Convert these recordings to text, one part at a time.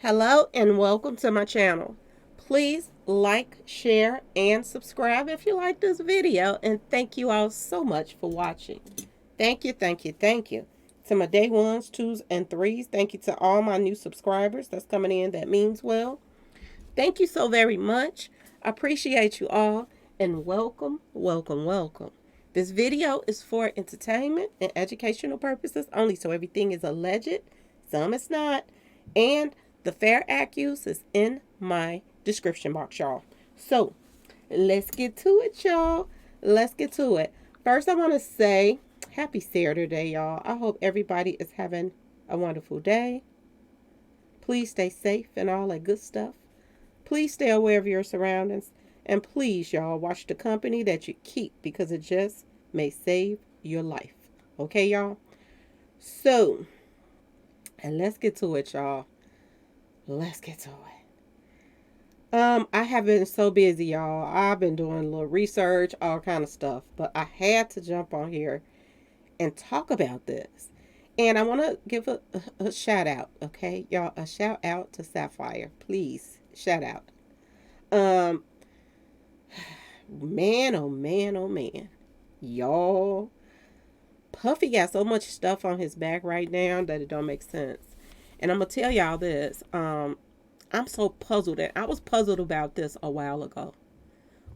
Hello and welcome to my channel. Please like, share, and subscribe if you like this video. And thank you all so much for watching. Thank you, thank you, thank you. To my day ones, twos, and threes. Thank you to all my new subscribers that's coming in. That means well. Thank you so very much. I appreciate you all. And welcome, welcome, welcome. This video is for entertainment and educational purposes only. So everything is alleged. Some is not. And the fair accuse is in my description box, y'all. So, let's get to it, y'all. Let's get to it. First, I want to say happy Saturday, y'all. I hope everybody is having a wonderful day. Please stay safe and all that good stuff. Please stay aware of your surroundings. And please, y'all, watch the company that you keep because it just may save your life. Okay, y'all? So, and let's get to it, y'all. Let's get to it. I have been so busy, y'all. I've been doing a little research, all kind of stuff, but I had to jump on here and talk about this. And I want to give a shout out, okay, y'all, a shout out to Sapphire, please, shout out. Man, oh man, oh man, y'all. Puffy got so much stuff on his back right now that it don't make sense. And I'm gonna tell y'all this. I'm so puzzled, and I was puzzled about this a while ago.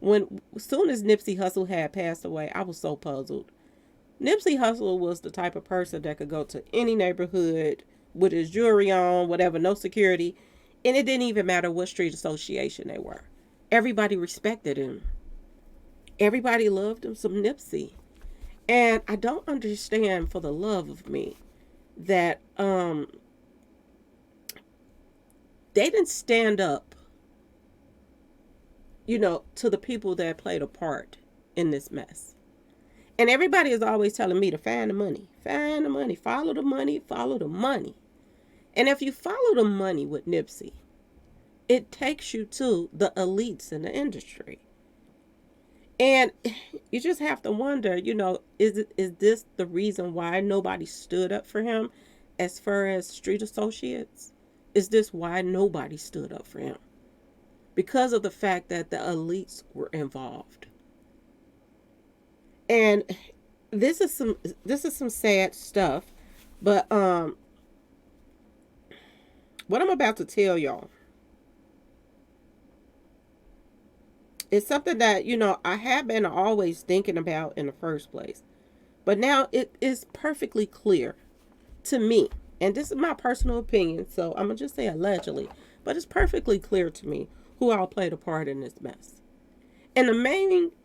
As soon as Nipsey Hussle had passed away, I was so puzzled. Nipsey Hussle was the type of person that could go to any neighborhood with his jewelry on, whatever, no security, and it didn't even matter what street association they were. Everybody respected him. Everybody loved him some Nipsey. And I don't understand for the love of me that they didn't stand up, to the people that played a part in this mess. And everybody is always telling me to find the money, follow the money, follow the money. And if you follow the money with Nipsey, it takes you to the elites in the industry. And you just have to wonder, is this the reason why nobody stood up for him as far as street associates? Is this why nobody stood up for him? Because of the fact that the elites were involved. And this is some sad stuff, but what I'm about to tell y'all is something that, I have been always thinking about in the first place. But now it is perfectly clear to me. And this is my personal opinion, so I'm going to just say allegedly. But it's perfectly clear to me who all played a part in this mess. And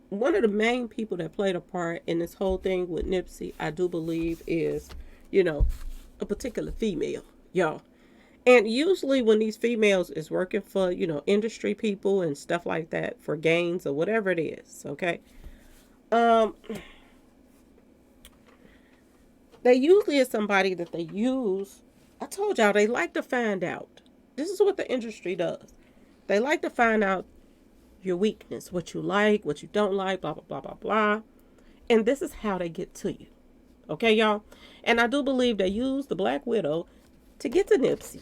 one of the main people that played a part in this whole thing with Nipsey, I do believe is, a particular female, y'all. And usually when these females is working for, industry people and stuff like that for gains or whatever it is, okay? They usually is somebody that they use. I told y'all they like to find out. This is what the industry does. They like to find out your weakness, what you like, what you don't like, blah, blah, blah, blah, blah. And this is how they get to you. Okay, y'all? And I do believe they use the Black Widow to get to Nipsey.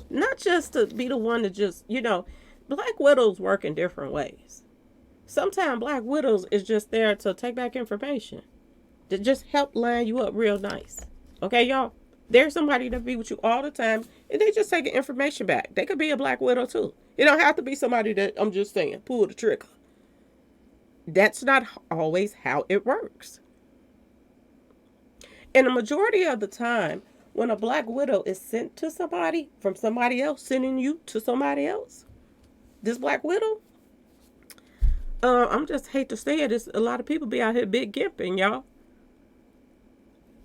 Not just to be the one to just, Black Widows work in different ways. Sometimes Black Widows is just there to take back information. To just help line you up real nice. Okay, y'all? There's somebody that be with you all the time, and they just taking information back. They could be a Black Widow, too. It don't have to be somebody that, I'm just saying, pull the trigger. That's not always how it works. And the majority of the time, when a Black Widow is sent to somebody, from somebody else, sending you to somebody else, this Black Widow, I'm just hate to say it, a lot of people be out here big gimping, y'all.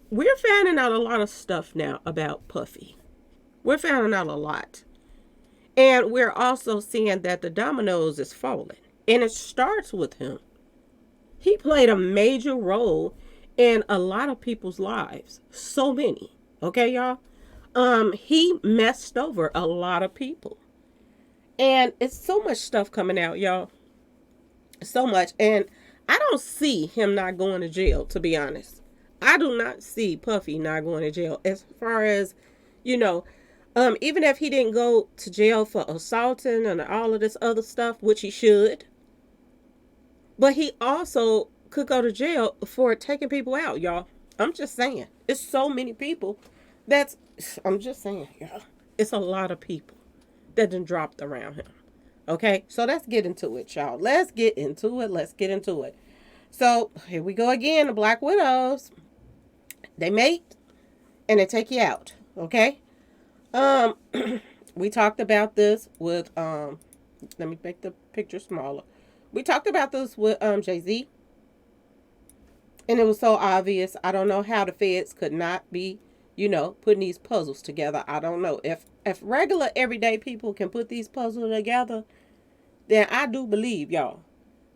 We're finding out a lot of stuff now about Puffy. We're finding out a lot. And we're also seeing that the dominoes is falling. And it starts with him. He played a major role in a lot of people's lives. So many. Okay, y'all? He messed over a lot of people. And it's so much stuff coming out, y'all. So much. And I don't see him not going to jail, to be honest. I do not see Puffy not going to jail. As far as, Even if he didn't go to jail for assaulting and all of this other stuff, which he should, but he also could go to jail for taking people out, y'all. I'm just saying. It's so many people that's, I'm just saying, y'all. It's a lot of people that done dropped around him. Okay, so let's get into it, y'all. Let's get into it. Let's get into it. So here we go again. The Black Widows, they mate and they take you out. Okay. Um, we talked about this with Let me make the picture smaller. We talked about this with Jay-Z, and it was so obvious. I don't know how the feds could not be, putting these puzzles together. I don't know if regular everyday people can put these puzzles together, then I do believe, y'all,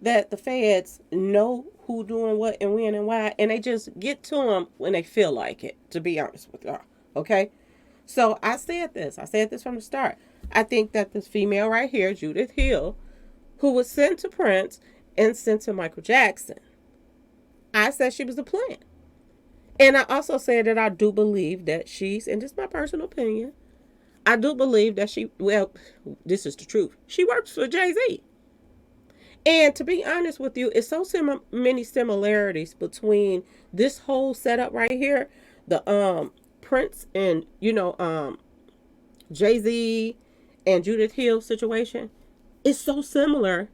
that the feds know who doing what and when and why, and they just get to them when they feel like it. To be honest with y'all, okay. So I said this from the start. I think that this female right here, Judith Hill, who was sent to Prince and sent to Michael Jackson, I said she was a plant. And I also said that I do believe that she's, and this is my personal opinion, I do believe that this is the truth. She works for Jay-Z. And to be honest with you, it's so many similarities between this whole setup right here, the Prince and Jay-Z and Judith Hill situation. It's so similar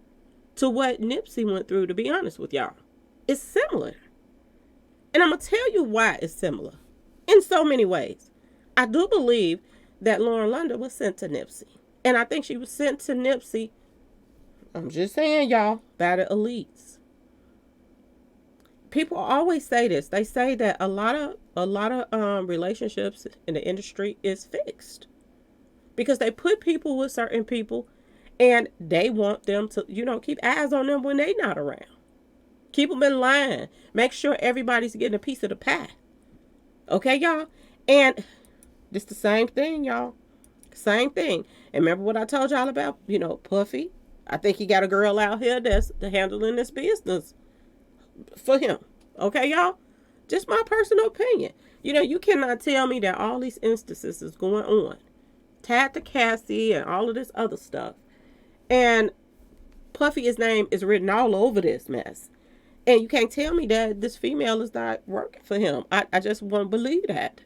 to what Nipsey went through, to be honest with y'all. It's similar. And I'm going to tell you why it's similar in so many ways. I do believe that Lauren London was sent to Nipsey. And I think she was sent to Nipsey, I'm just saying, y'all, by the elites. People always say this. They say that a lot of relationships in the industry is fixed because they put people with certain people and they want them to, keep eyes on them when they not around. Keep them in line. Make sure everybody's getting a piece of the pie. Okay, y'all? And it's the same thing, y'all. Same thing. And remember what I told y'all about, Puffy? I think he got a girl out here that's handling this business for him. Okay, y'all? Just my personal opinion. You cannot tell me that all these instances is going on. Tad to Cassie and all of this other stuff. And Puffy's name is written all over this mess. And you can't tell me that this female is not working for him. I just won't believe that.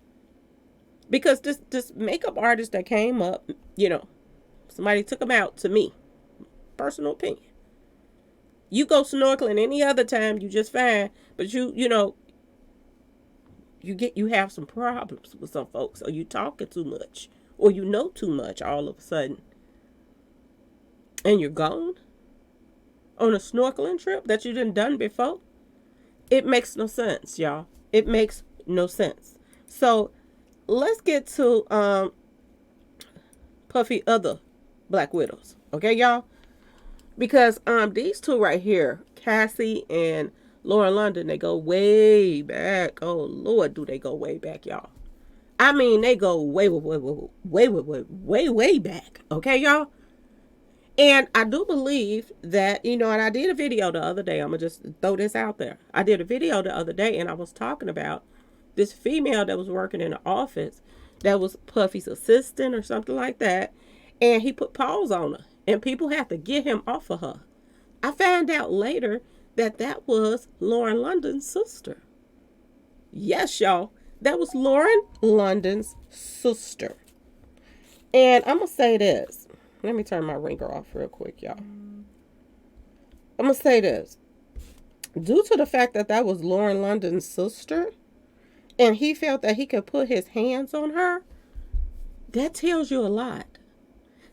Because this makeup artist that came up, somebody took him out, to me. Personal opinion. You go snorkeling any other time, you just fine. But you have some problems with some folks. Or you talking too much. Or you know too much all of a sudden. And you're gone on a snorkeling trip that you done before. It makes no sense, y'all. It makes no sense. So let's get to Puffy other Black Widows. Okay, y'all? Because these two right here, Cassie and Lauren London, they go way back. Oh Lord, do they go way back, y'all? I mean, they go way back. Okay, y'all? And I do believe that, and I did a video the other day. I'm going to just throw this out there. I did a video the other day and I was talking about this female that was working in the office that was Puffy's assistant or something like that. And he put paws on her and people had to get him off of her. I found out later that was Lauren London's sister. Yes, y'all. That was Lauren London's sister. And I'm going to say this. Let me turn my ringer off real quick, y'all. I'm going to say this. Due to the fact that was Lauren London's sister, and he felt that he could put his hands on her, that tells you a lot.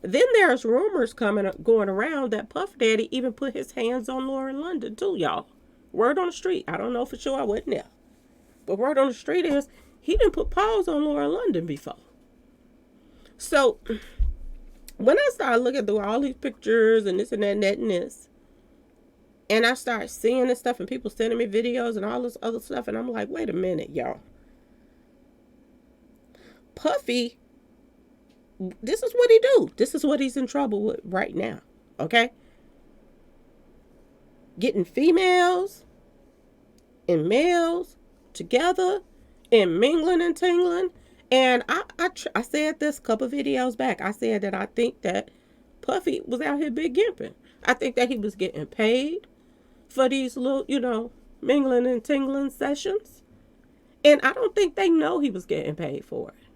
Then there's rumors going around that Puff Daddy even put his hands on Lauren London too, y'all. Word on the street. I don't know for sure. I wasn't there. But word on the street is he didn't put paws on Lauren London before. So when I started looking through all these pictures and this and that and that and this, and I started seeing this stuff and people sending me videos and all this other stuff, and I'm like, wait a minute, y'all. Puffy, this is what he do. This is what he's in trouble with right now. Okay? Getting females and males together and mingling and tingling And I said this a couple videos back. I said that I think that Puffy was out here big gimping. I think that he was getting paid for these little, mingling and tingling sessions. And I don't think they know he was getting paid for it.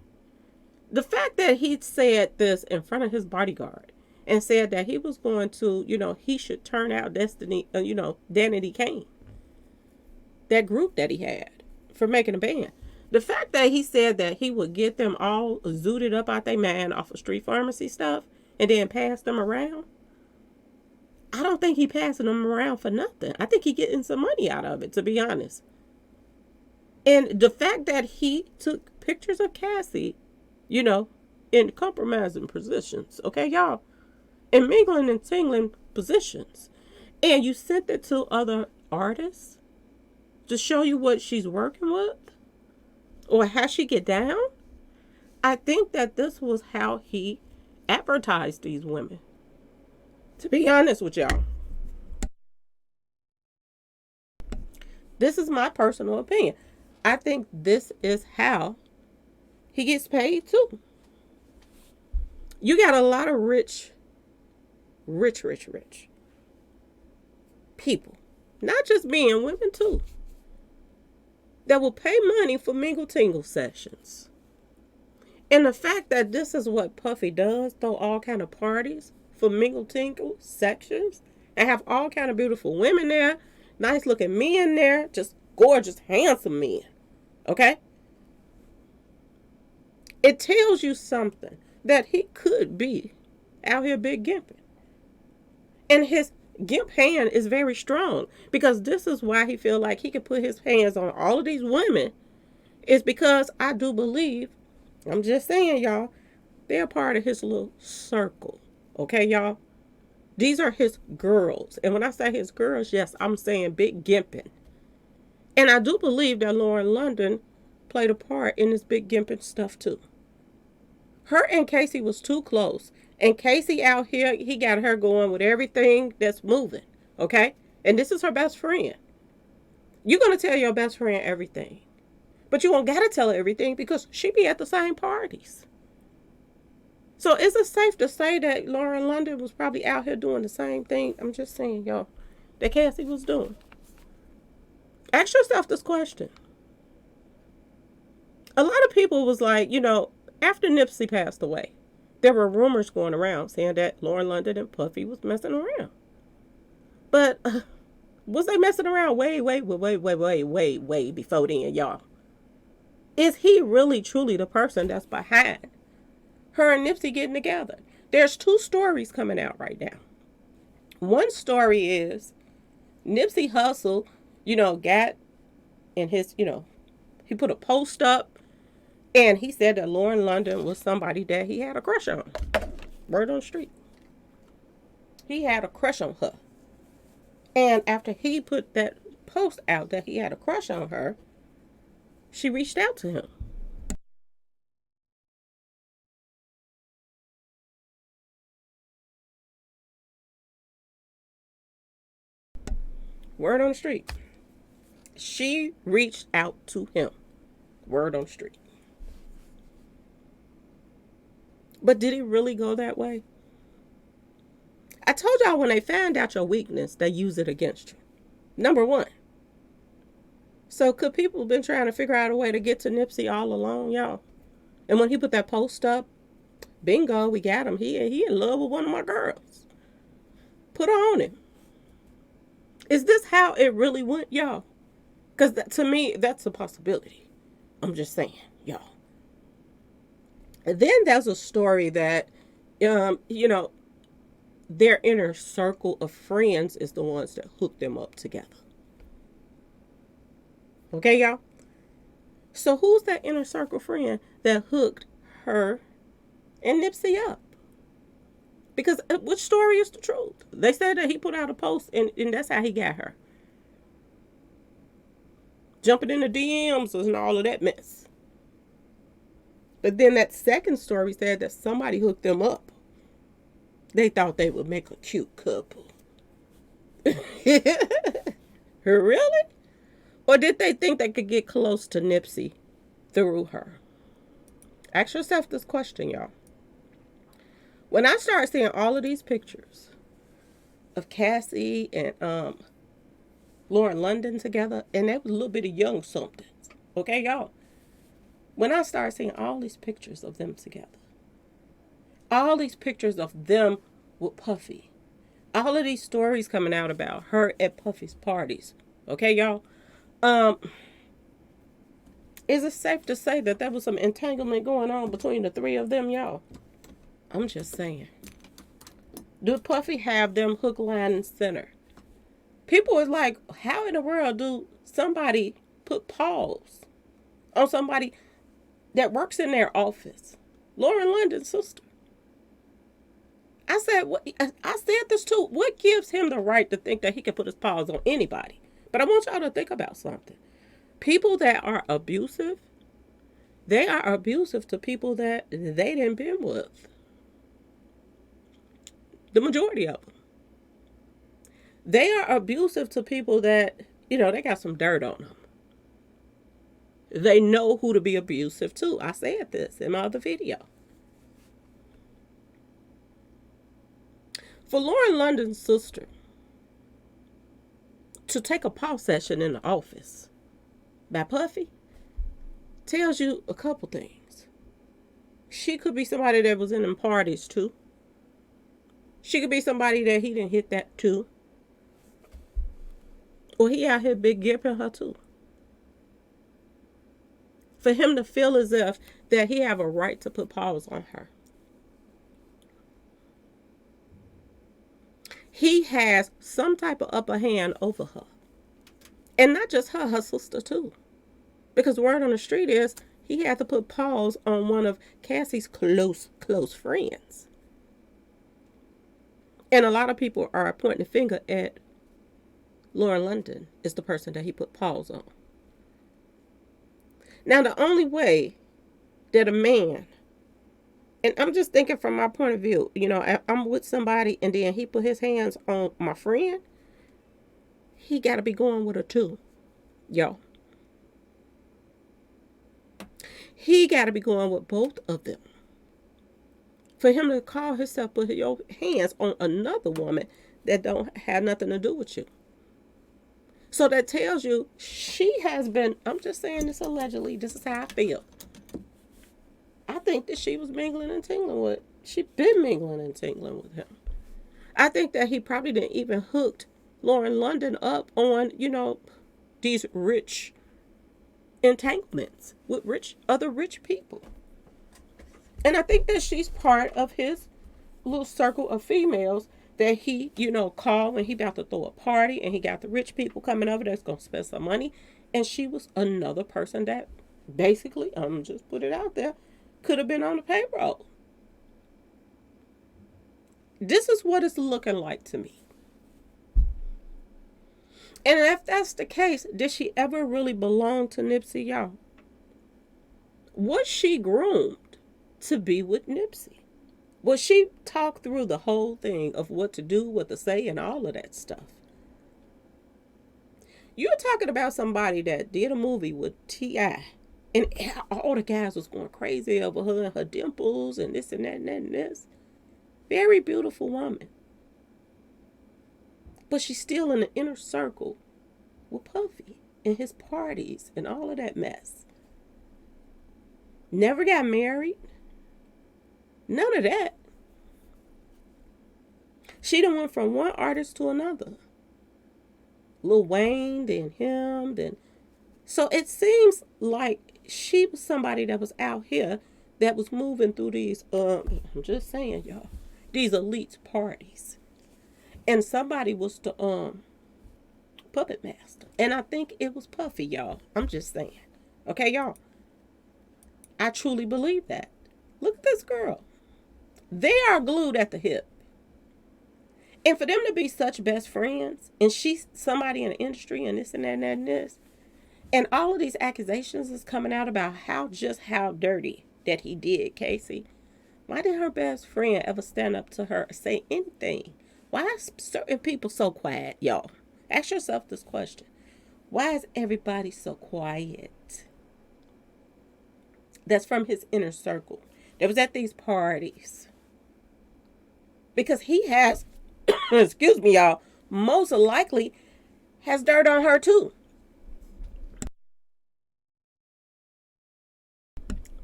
The fact that he said this in front of his bodyguard and said that he was going to, he should turn out Danity Kane, that group that he had for making a band. The fact that he said that he would get them all zooted up out their man off of street pharmacy stuff and then pass them around, I don't think he passing them around for nothing. I think he getting some money out of it, to be honest. And the fact that he took pictures of Cassie, in compromising positions, okay, y'all, and mingling and tingling positions, and you sent it to other artists to show you what she's working with or how she get down, I think that this was how he advertised these women, to be honest with y'all. This is my personal opinion. I think this is how he gets paid too. You got a lot of rich people, not just men, women too, that will pay money for mingle tingle sessions. And the fact that this is what Puffy does, throw all kind of parties for mingle tingle sections and have all kind of beautiful women there, nice looking men there, just gorgeous, handsome men. Okay? It tells you something, that he could be out here big gimping. And his gimp hand is very strong, because this is why he feel like he can put his hands on all of these women, is because I do believe, I'm just saying, y'all, they're part of his little circle. Okay, y'all? These are his girls. And when I say his girls, yes, I'm saying big gimping. And I do believe that Lauren London played a part in this big gimping stuff too. Her and Casey was too close. And Casey out here, he got her going with everything that's moving. Okay? And this is her best friend. You're going to tell your best friend everything. But you don't got to tell her everything, because she be at the same parties. So is it safe to say that Lauren London was probably out here doing the same thing? I'm just saying, y'all, that Cassie was doing. Ask yourself this question. A lot of people was like, after Nipsey passed away, there were rumors going around saying that Lauren London and Puffy was messing around. But was they messing around way before then, y'all? Is he really truly the person that's behind her and Nipsey getting together? There's two stories coming out right now. One story is Nipsey Hussle, got in his, he put a post up and he said that Lauren London was somebody that he had a crush on. Word on the street. He had a crush on her. And after he put that post out that he had a crush on her, she reached out to him. Word on the street. She reached out to him. Word on the street. But did it really go that way? I told y'all, when they find out your weakness, they use it against you. Number one. So could people have been trying to figure out a way to get to Nipsey all along, y'all? And when he put that post up, bingo, we got him. He in love with one of my girls. Put her on him. Is this how it really went, y'all? Because to me, that's a possibility. I'm just saying, y'all. And then there's a story that, their inner circle of friends is the ones that hook them up together. Okay, y'all? So who's that inner circle friend that hooked her and Nipsey up? Because which story is the truth? They said that he put out a post and that's how he got her. Jumping in the DMs and all of that mess. But then that second story said that somebody hooked them up. They thought they would make a cute couple. Really? Or did they think they could get close to Nipsey through her? Ask yourself this question, y'all. When I started seeing all of these pictures of Cassie and Lauren London together, and they was a little bit of young somethings. Okay, y'all. When I started seeing all these pictures of them together, all these pictures of them with Puffy, all of these stories coming out about her at Puffy's parties. Okay, y'all. Um, is it safe to say that there was some entanglement going on between the three of them, y'all? I'm just saying. Did Puffy have them hook, line, and center? People was like, how in the world do somebody put pause on somebody that works in their office? Lauren London's sister. I said, I said this too. What gives him the right to think that he can put his paws on anybody? But I want y'all to think about something. People that are abusive, they are abusive to people that they didn't been with. The majority of them. They are abusive to people that, they got some dirt on them. They know who to be abusive to. I said this in my other video. For Lauren London's sister to take a pause session in the office by Puffy tells you a couple things. She could be somebody that was in them parties too. She could be somebody that he didn't hit that too. Or he out here big gipping her too. For him to feel as if that he have a right to put pause on her. He has some type of upper hand over her. And not just her, her sister too. Because word on the street is he had to put pause on one of Cassie's close friends. And a lot of people are pointing the finger at Lauren London is the person that he put pause on. Now, the only way that a man, and I'm just thinking from my point of view, I'm with somebody and then he put his hands on my friend, he got to be going with her too, yo. He got to be going with both of them. For him to call himself put your hands on another woman that don't have nothing to do with you. So that tells you she has been, I'm just saying this allegedly, this is how I feel. I think that she was mingling and tingling with, she been mingling and tingling with him. I think that he probably didn't even hooked Lauren London up on, these rich entanglements with other rich people. And I think that she's part of his little circle of females that he, called when he about to throw a party and he got the rich people coming over that's going to spend some money. And she was another person that basically, I'm just put it out there, could have been on the payroll. This is what it's looking like to me. And if that's the case, did she ever really belong to Nipsey, y'all? Was she groomed to be with Nipsey? Was she talked through the whole thing of what to do, what to say, and all of that stuff? You're talking about somebody that did a movie with T.I. and all the guys was going crazy over her and her dimples and this and that and that and this. Very beautiful woman. But she's still in the inner circle with Puffy and his parties and all of that mess. Never got married. None of that. She done went from one artist to another. Lil Wayne, then him, then... So it seems like she was somebody that was out here that was moving through these, I'm just saying, y'all, these elite parties. And somebody was the puppet master. And I think it was Puffy, y'all. I'm just saying. Okay, y'all? I truly believe that. Look at this girl. They are glued at the hip. And for them to be such best friends, and she's somebody in the industry and this and that and that and this, and all of these accusations is coming out about how dirty that he did Casey. Why did her best friend ever stand up to her or say anything? Why are certain people so quiet, y'all? Ask yourself this question. Why is everybody so quiet? that's from his inner circle that was at these parties. Because he has, excuse me, y'all, most likely has dirt on her too.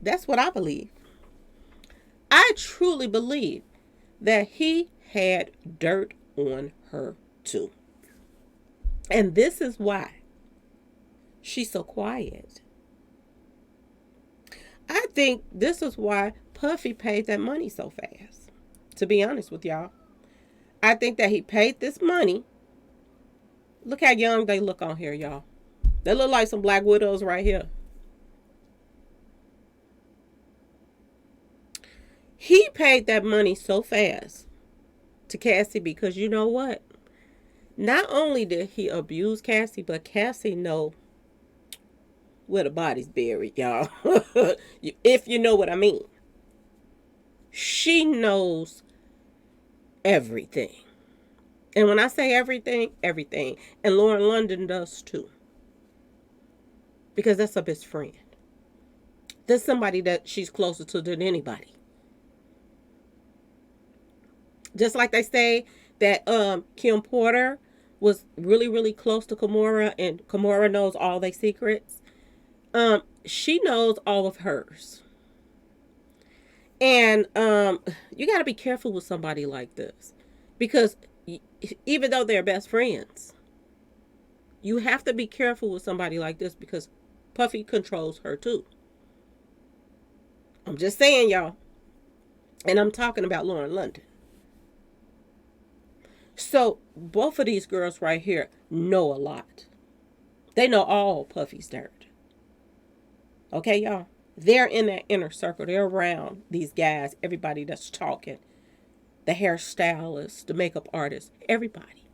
That's what I believe. I truly believe that he had dirt on her too. And this is why she's so quiet. I think this is why Puffy paid that money so fast. To be honest with y'all, I think that he paid this money. Look how young they look on here, y'all. They look like some black widows right here. He paid that money so fast to Cassie because you know what? Not only did he abuse Cassie, but Cassie know where the body's buried, y'all. If you know what I mean. She knows everything. And when I say everything, everything. And Lauren London does too. Because that's her best friend. That's somebody that she's closer to than anybody. Just like they say that Kim Porter was really, really close to Kimora, and Kimora knows all their secrets. She knows all of hers. And you got to be careful with somebody like this. Because even though they're best friends, you have to be careful with somebody like this because Puffy controls her too. I'm just saying, y'all. And I'm talking about Lauren London. So both of these girls right here know a lot. They know all Puffy's dirt. Okay, y'all? They're in that inner circle. They're around these guys, everybody that's talking. The hairstylist, the makeup artist, everybody.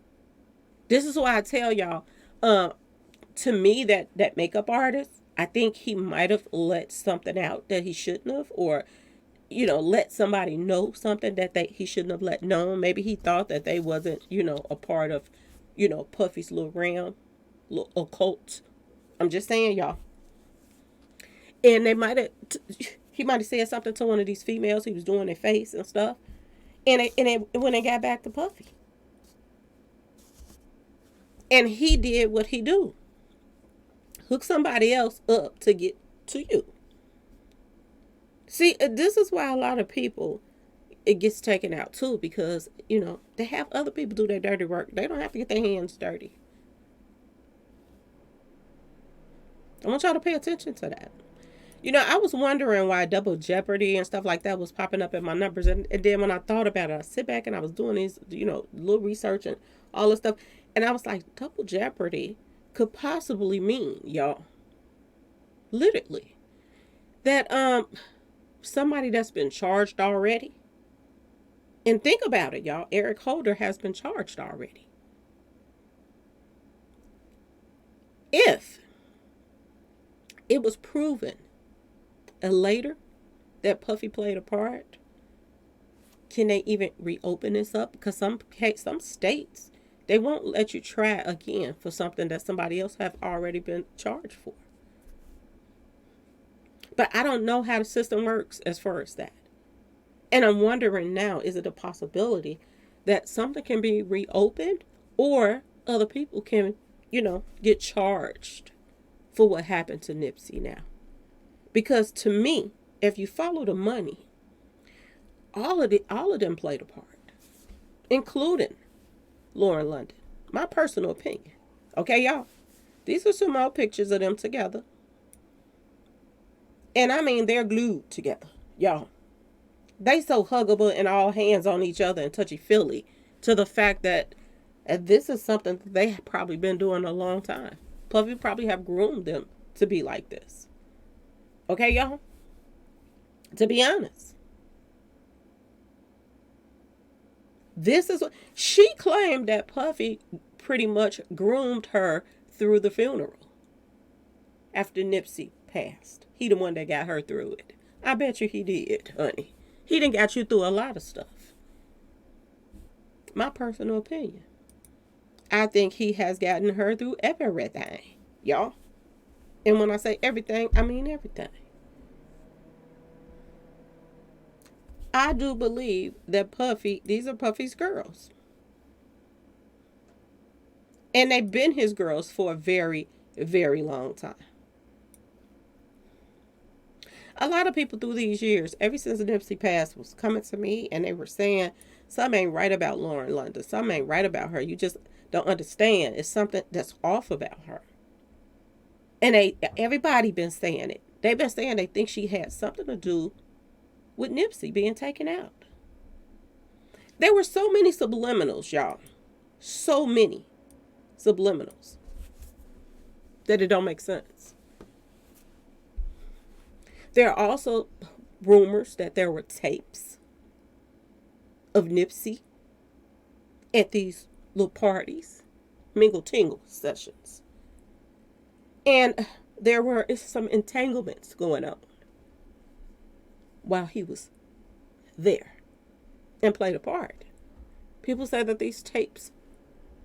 This is why I tell y'all, to me, that makeup artist, I think he might have let something out that he shouldn't have, or let somebody know something that he shouldn't have let known. Maybe he thought that they wasn't, a part of, Puffy's little realm, little occult. I'm just saying, y'all. And he might have said something to one of these females he was doing their face and stuff. And when they got back to Puffy. And he did what he do. Hook somebody else up to get to you. See, this is why a lot of people, it gets taken out too, because, they have other people do their dirty work. They don't have to get their hands dirty. I want y'all to pay attention to that. I was wondering why Double Jeopardy and stuff like that was popping up in my numbers. And then when I thought about it, I sit back and I was doing these, little research and all this stuff. And I was like, Double Jeopardy could possibly mean, y'all, literally, that somebody that's been charged already. And think about it, y'all. Eric Holder has been charged already. If it was proven later that Puffy played a part, can they even reopen this up? Because some states, they won't let you try again for something that somebody else have already been charged for. But I don't know how the system works as far as that. And I'm wondering now, is it a possibility that something can be reopened, or other people can, get charged for what happened to Nipsey now? Because to me, if you follow the money, all of them played a part, including Lauren London. My personal opinion. Okay, y'all? These are some old pictures of them together. And I mean, they're glued together, y'all. They so huggable and all hands on each other and touchy-feely, to the fact that this is something that they have probably been doing a long time. Puffy probably have groomed them to be like this. Okay, y'all? To be honest. This is what she claimed, that Puffy pretty much groomed her through the funeral after Nipsey passed. He the one that got her through it. I bet you he did, honey. He done got you through a lot of stuff. My personal opinion. I think he has gotten her through everything, y'all. And when I say everything, I mean everything. I do believe that Puffy, these are Puffy's girls. And they've been his girls for a very, very long time. A lot of people through these years, ever since Nipsey passed, was coming to me and they were saying, something ain't right about Lauren London. Something ain't right about her. You just don't understand. It's something that's off about her. And everybody been saying it. They've been saying they think she had something to do with Nipsey being taken out. There were so many subliminals, y'all. So many subliminals that it don't make sense. There are also rumors that there were tapes of Nipsey at these little parties, Mingle tingle sessions. And there were some entanglements going on while he was there and played a part. People say that these tapes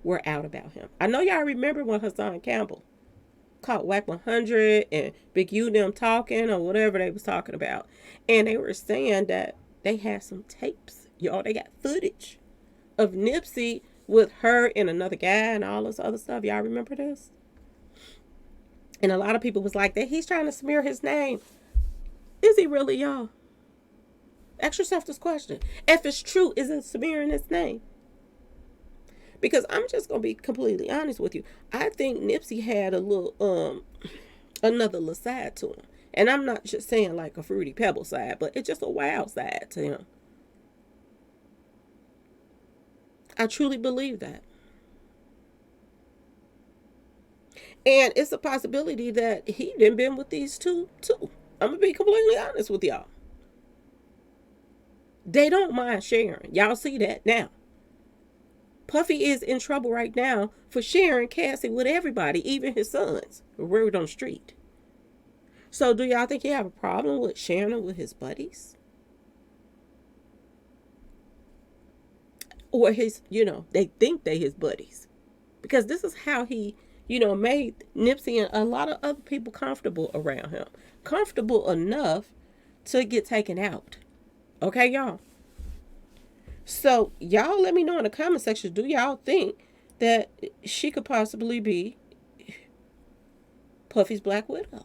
were out about him. I know y'all remember when Hassan Campbell caught Whack 100 and Big U them talking or whatever they was talking about. And they were saying that they had some tapes. Y'all, they got footage of Nipsey with her and another guy and all this other stuff. Y'all remember this? And a lot of people was like, that he's trying to smear his name. Is he really, y'all? Ask yourself this question. If it's true, is it smearing his name? Because I'm just going to be completely honest with you. I think Nipsey had a little, another little side to him. And I'm not just saying like a Fruity Pebble side, but it's just a wild side to him. I truly believe that. And it's a possibility that he done been with these two, too. I'm going to be completely honest with y'all. They don't mind sharing. Y'all see that now. Puffy is in trouble right now for sharing Cassie with everybody, even his sons, word on the street. So do y'all think he have a problem with sharing it with his buddies? Or his, they think they his buddies. Because this is how he, made Nipsey and a lot of other people comfortable around him. Comfortable enough to get taken out. Okay, y'all? So, y'all let me know in the comment section, do y'all think that she could possibly be Puffy's Black Widow?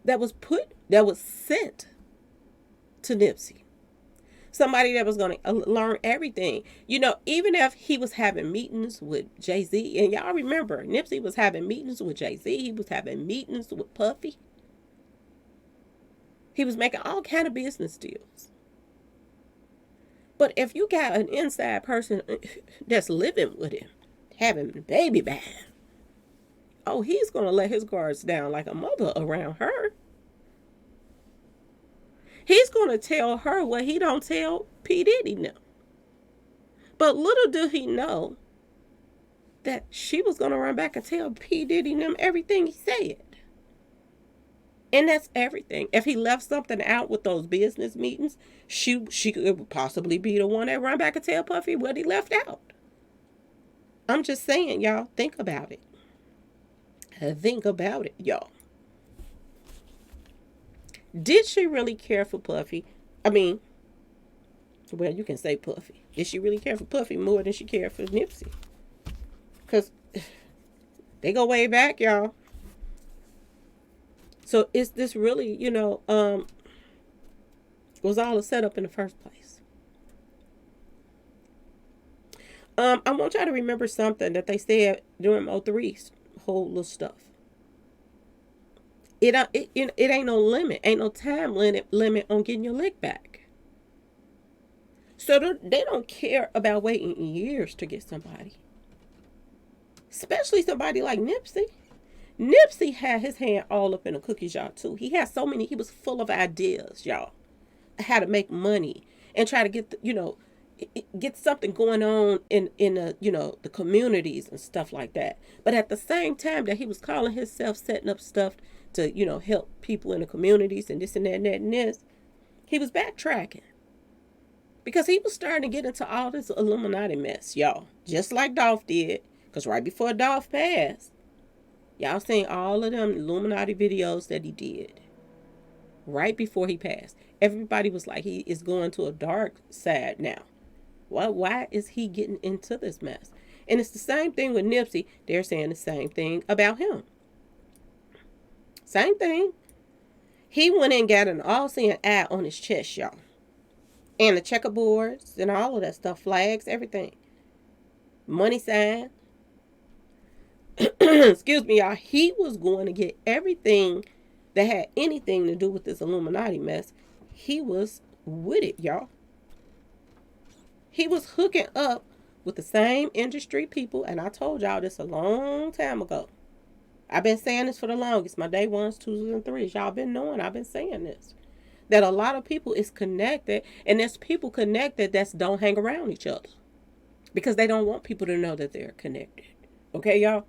That was sent to Nipsey. Somebody that was going to learn everything. Even if he was having meetings with Jay-Z, and y'all remember, Nipsey was having meetings with Jay-Z, he was having meetings with Puffy. He was making all kind of business deals. But if you got an inside person that's living with him, having a baby bath, oh, he's going to let his guards down like a mother around her. He's going to tell her what he don't tell P. Diddy now. But little did he know that she was going to run back and tell P. Diddy them everything he said. And that's everything. If he left something out with those business meetings, she could possibly be the one that run back and tell Puffy what he left out. I'm just saying, y'all, think about it. Think about it, y'all. Did she really care for Puffy? I mean, well, you can say Puffy. Did she really care for Puffy more than she cared for Nipsey? Because they go way back, y'all. So is this really, was all a setup in the first place? I want y'all to remember something that they said during O3's whole little stuff. It ain't no limit, ain't no time limit on getting your lick back. So they don't care about waiting years to get somebody. Especially somebody like Nipsey. Nipsey had his hand all up in the cookies, y'all, too. He had so many, he was full of ideas, y'all. How to make money and try to get, get something going on in the communities and stuff like that. But at the same time that he was calling himself setting up stuff to, help people in the communities and this and that and that and this, he was backtracking. Because he was starting to get into all this Illuminati mess, y'all. Just like Dolph did. Because right before Dolph passed, y'all seen all of them Illuminati videos that he did. right before he passed. Everybody was like, he is going to a dark side now. Why is he getting into this mess? And it's the same thing with Nipsey. They're saying the same thing about him. Same thing. He went and got an all-seeing eye on his chest, y'all. And the checkerboards and all of that stuff, flags, everything. Money sign. Excuse me, y'all. He was going to get everything that had anything to do with this Illuminati mess. He was with it, y'all. He was hooking up with the same industry people, and I told y'all this a long time ago. I've been saying this for the longest. My day ones, twos, and threes. Y'all been knowing I've been saying this. That a lot of people is connected, and there's people connected that don't hang around each other. Because they don't want people to know that they're connected. Okay, y'all?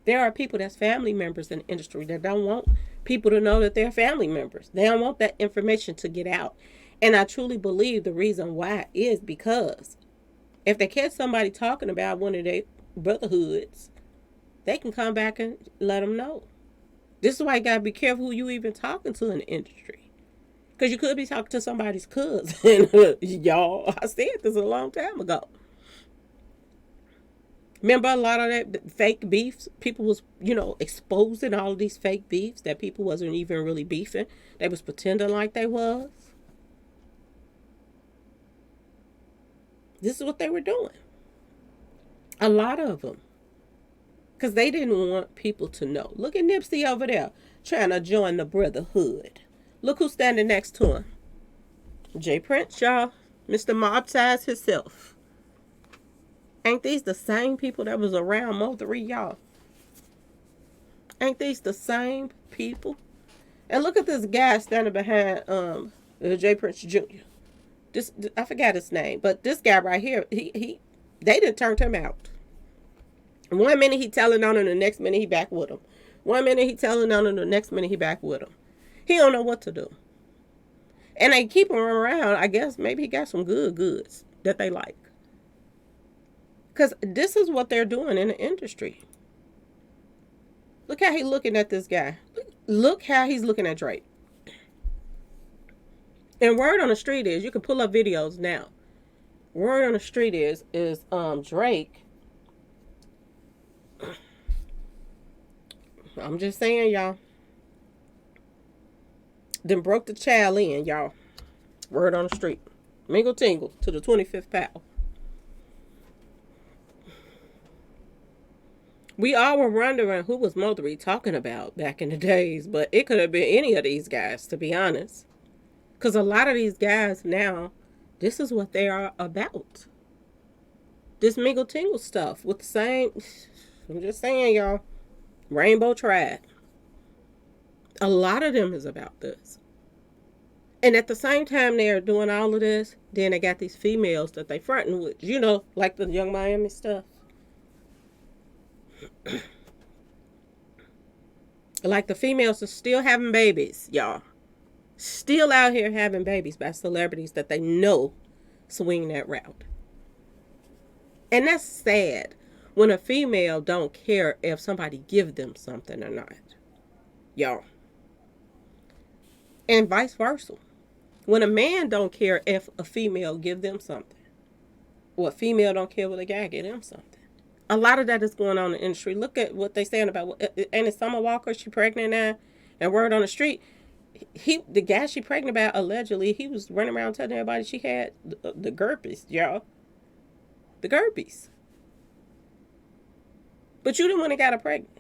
There are people that's family members in the industry that don't want people to know that they're family members. They don't want that information to get out. And I truly believe the reason why is because if they catch somebody talking about one of their brotherhoods, they can come back and let them know. This is why you got to be careful who you even talking to in the industry. Because you could be talking to somebody's cousin. Y'all, I said this a long time ago. Remember a lot of that fake beefs? People was, exposing all of these fake beefs that people wasn't even really beefing. They was pretending like they was. This is what they were doing. A lot of them. Because they didn't want people to know. Look at Nipsey over there trying to join the brotherhood. Look who's standing next to him. J. Prince, y'all. Mr. Mob Ties himself. Ain't these the same people that was around Mo3, y'all? Ain't these the same people? And look at this guy standing behind J. Prince Jr. I forgot his name, but this guy right here, they didn't turn him out. One minute he telling on him, the next minute he back with him. One minute he telling on him, the next minute he back with him. He don't know what to do. And they keep him around. I guess maybe he got some goods that they like. Because this is what they're doing in the industry. Look how he's looking at this guy. Look how he's looking at Drake. And word on the street is, you can pull up videos now. Word on the street is Drake. I'm just saying, y'all. Then broke the child in, y'all. Word on the street. Mingle tingle to the 25th pal. We all were wondering who was Mo3 talking about back in the days, but it could have been any of these guys, to be honest. Because a lot of these guys now, this is what they are about. This mingle tingle stuff with the same, I'm just saying, y'all, Rainbow Tribe. A lot of them is about this. And at the same time they are doing all of this, then they got these females that they fronting with, like the Young Miami stuff. Like the females are still having babies, y'all. Still out here having babies by celebrities that they know swing that route. And that's sad when a female don't care if somebody give them something or not. Y'all. And vice versa. When a man don't care if a female give them something. Or a female don't care when a guy give them something. A lot of that is going on in the industry. Look at what they saying about, and it's Summer Walker, she pregnant now. And word on the street, the guy she pregnant about, allegedly, he was running around telling everybody she had the herpes, y'all. The herpes. But you the one that got her pregnant.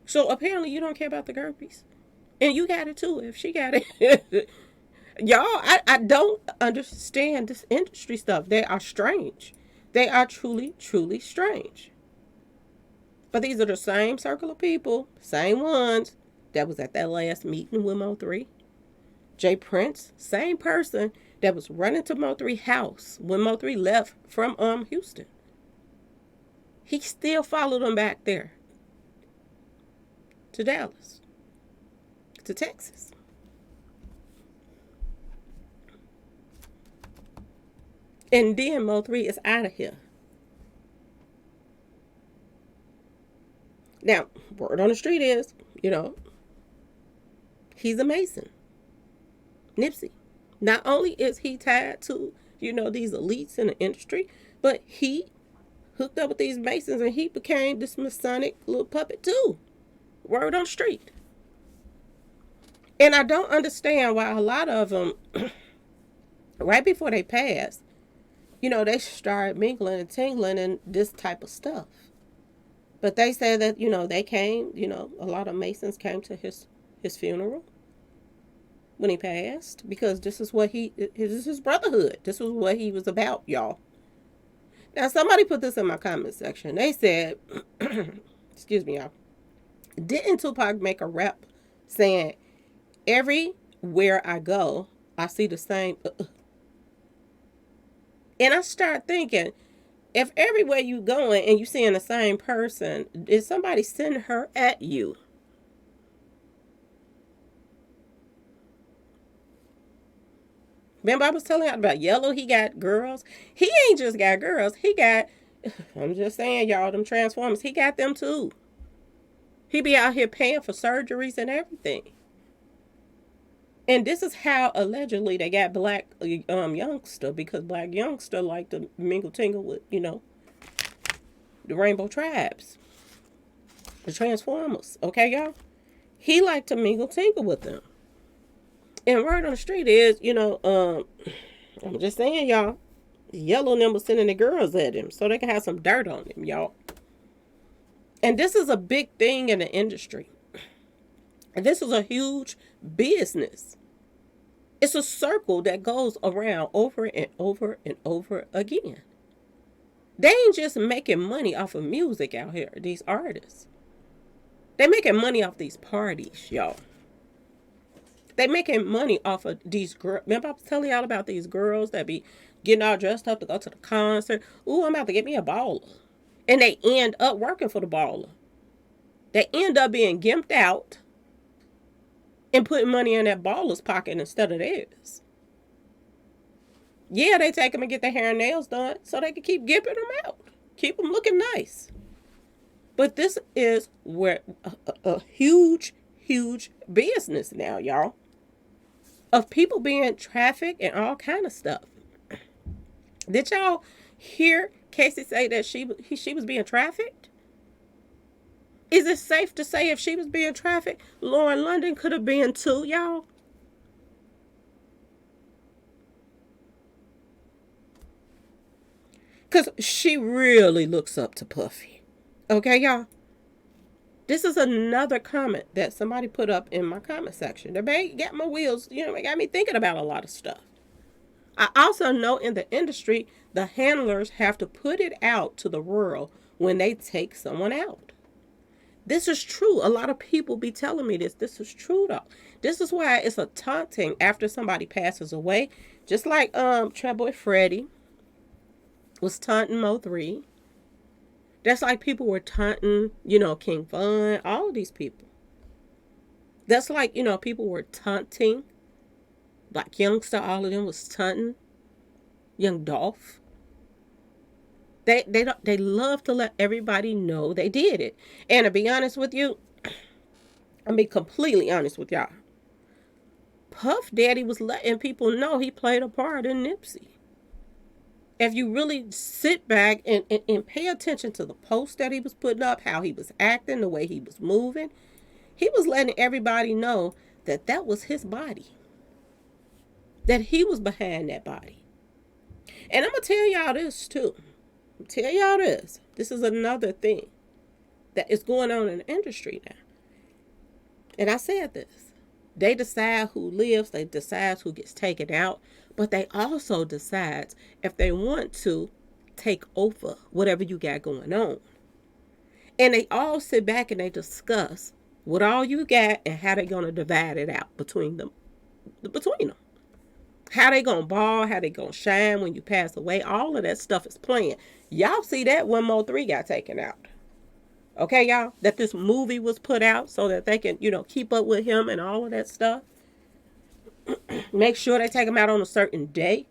So apparently you don't care about the herpes. And you got it too if she got it. Y'all, I don't understand this industry stuff. They are strange. They are truly, truly strange. But these are the same circle of people, same ones that was at that last meeting with Mo3. J. Prince, same person that was running to Mo3 house when Mo3 left from Houston. He still followed him back there to Dallas, to Texas. And then Mo3 is out of here. Now, word on the street is, he's a Mason. Nipsey. Not only is he tied to, these elites in the industry, but he hooked up with these Masons and he became this Masonic little puppet too. Word on the street. And I don't understand why a lot of them, right before they passed, they started mingling and tingling and this type of stuff. But they said that, they came, a lot of Masons came to his funeral when he passed, because this is his brotherhood. This was what he was about, y'all. Now, somebody put this in my comment section. They said, excuse me, y'all. Didn't Tupac make a rap saying, everywhere I go, I see the same. And I start thinking, if everywhere you going and you seeing the same person, did somebody send her at you? Remember I was telling you about Yellow? He got girls. He ain't just got girls. He got, I'm just saying, y'all, them Transformers, he got them too. He be out here paying for surgeries and everything. And this is how allegedly they got Black Youngster, because Black Youngster like to mingle tingle with, the Rainbow Tribes. The Transformers. Okay, y'all? He liked to mingle tingle with them. And word on the street is, I'm just saying, y'all, Yellow and them was sending the girls at him so they can have some dirt on him, y'all. And this is a big thing in the industry. And this is a huge business. It's a circle that goes around over and over and over again. They ain't just making money off of music out here, these artists. They making money off these parties, y'all. They making money off of these girls. Remember I was telling y'all about these girls that be getting all dressed up to go to the concert. Ooh, I'm about to get me a baller. And they end up working for the baller. They end up being gimped out and putting money in that baller's pocket instead of theirs. Yeah, they take them and get their hair and nails done so they can keep gimping them out. Keep them looking nice. But this is where a huge, huge business now, y'all. Of people being trafficked and all kind of stuff. Did y'all hear Casey say that she was being trafficked? Is it safe to say if she was being trafficked, Lauren London could have been too, y'all? Because she really looks up to Puffy. Okay, y'all? This is another comment that somebody put up in my comment section. They got my wheels, it got me thinking about a lot of stuff. I also know in the industry, the handlers have to put it out to the world when they take someone out. This is true. A lot of people be telling me this. This is true, though. This is why it's a taunting after somebody passes away. Just like Boy Freddie was taunting Mo3. That's like people were taunting, King Von, all of these people. That's like, people were taunting. Black Youngster, all of them was taunting Young Dolph. They love to let everybody know they did it. And to be honest with you, I'll be completely honest with y'all. Puff Daddy was letting people know he played a part in Nipsey. If you really sit back and pay attention to the posts that he was putting up, how he was acting, the way he was moving, he was letting everybody know that that was his body. That he was behind that body. And I'm going to tell y'all this too. Tell y'all this. This is another thing that is going on in the industry now. And I said this. They decide who lives. They decide who gets taken out. But they also decide if they want to take over whatever you got going on. And they all sit back and they discuss what all you got and how they're going to divide it out between them. How they going to ball, how they going to shine when you pass away. All of that stuff is playing. Y'all see that when Mo3 got taken out. Okay, y'all? That this movie was put out so that they can, keep up with him and all of that stuff. Make sure they take him out on a certain day.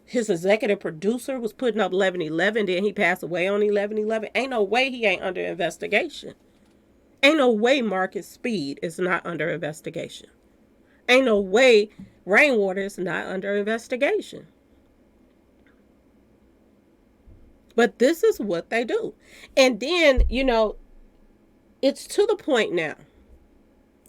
His executive producer was putting up 11/11, then he passed away on 11/11. Ain't no way he ain't under investigation. Ain't no way Marcus Speed is not under investigation. Ain't no way Rainwater is not under investigation. But this is what they do. And then, it's to the point now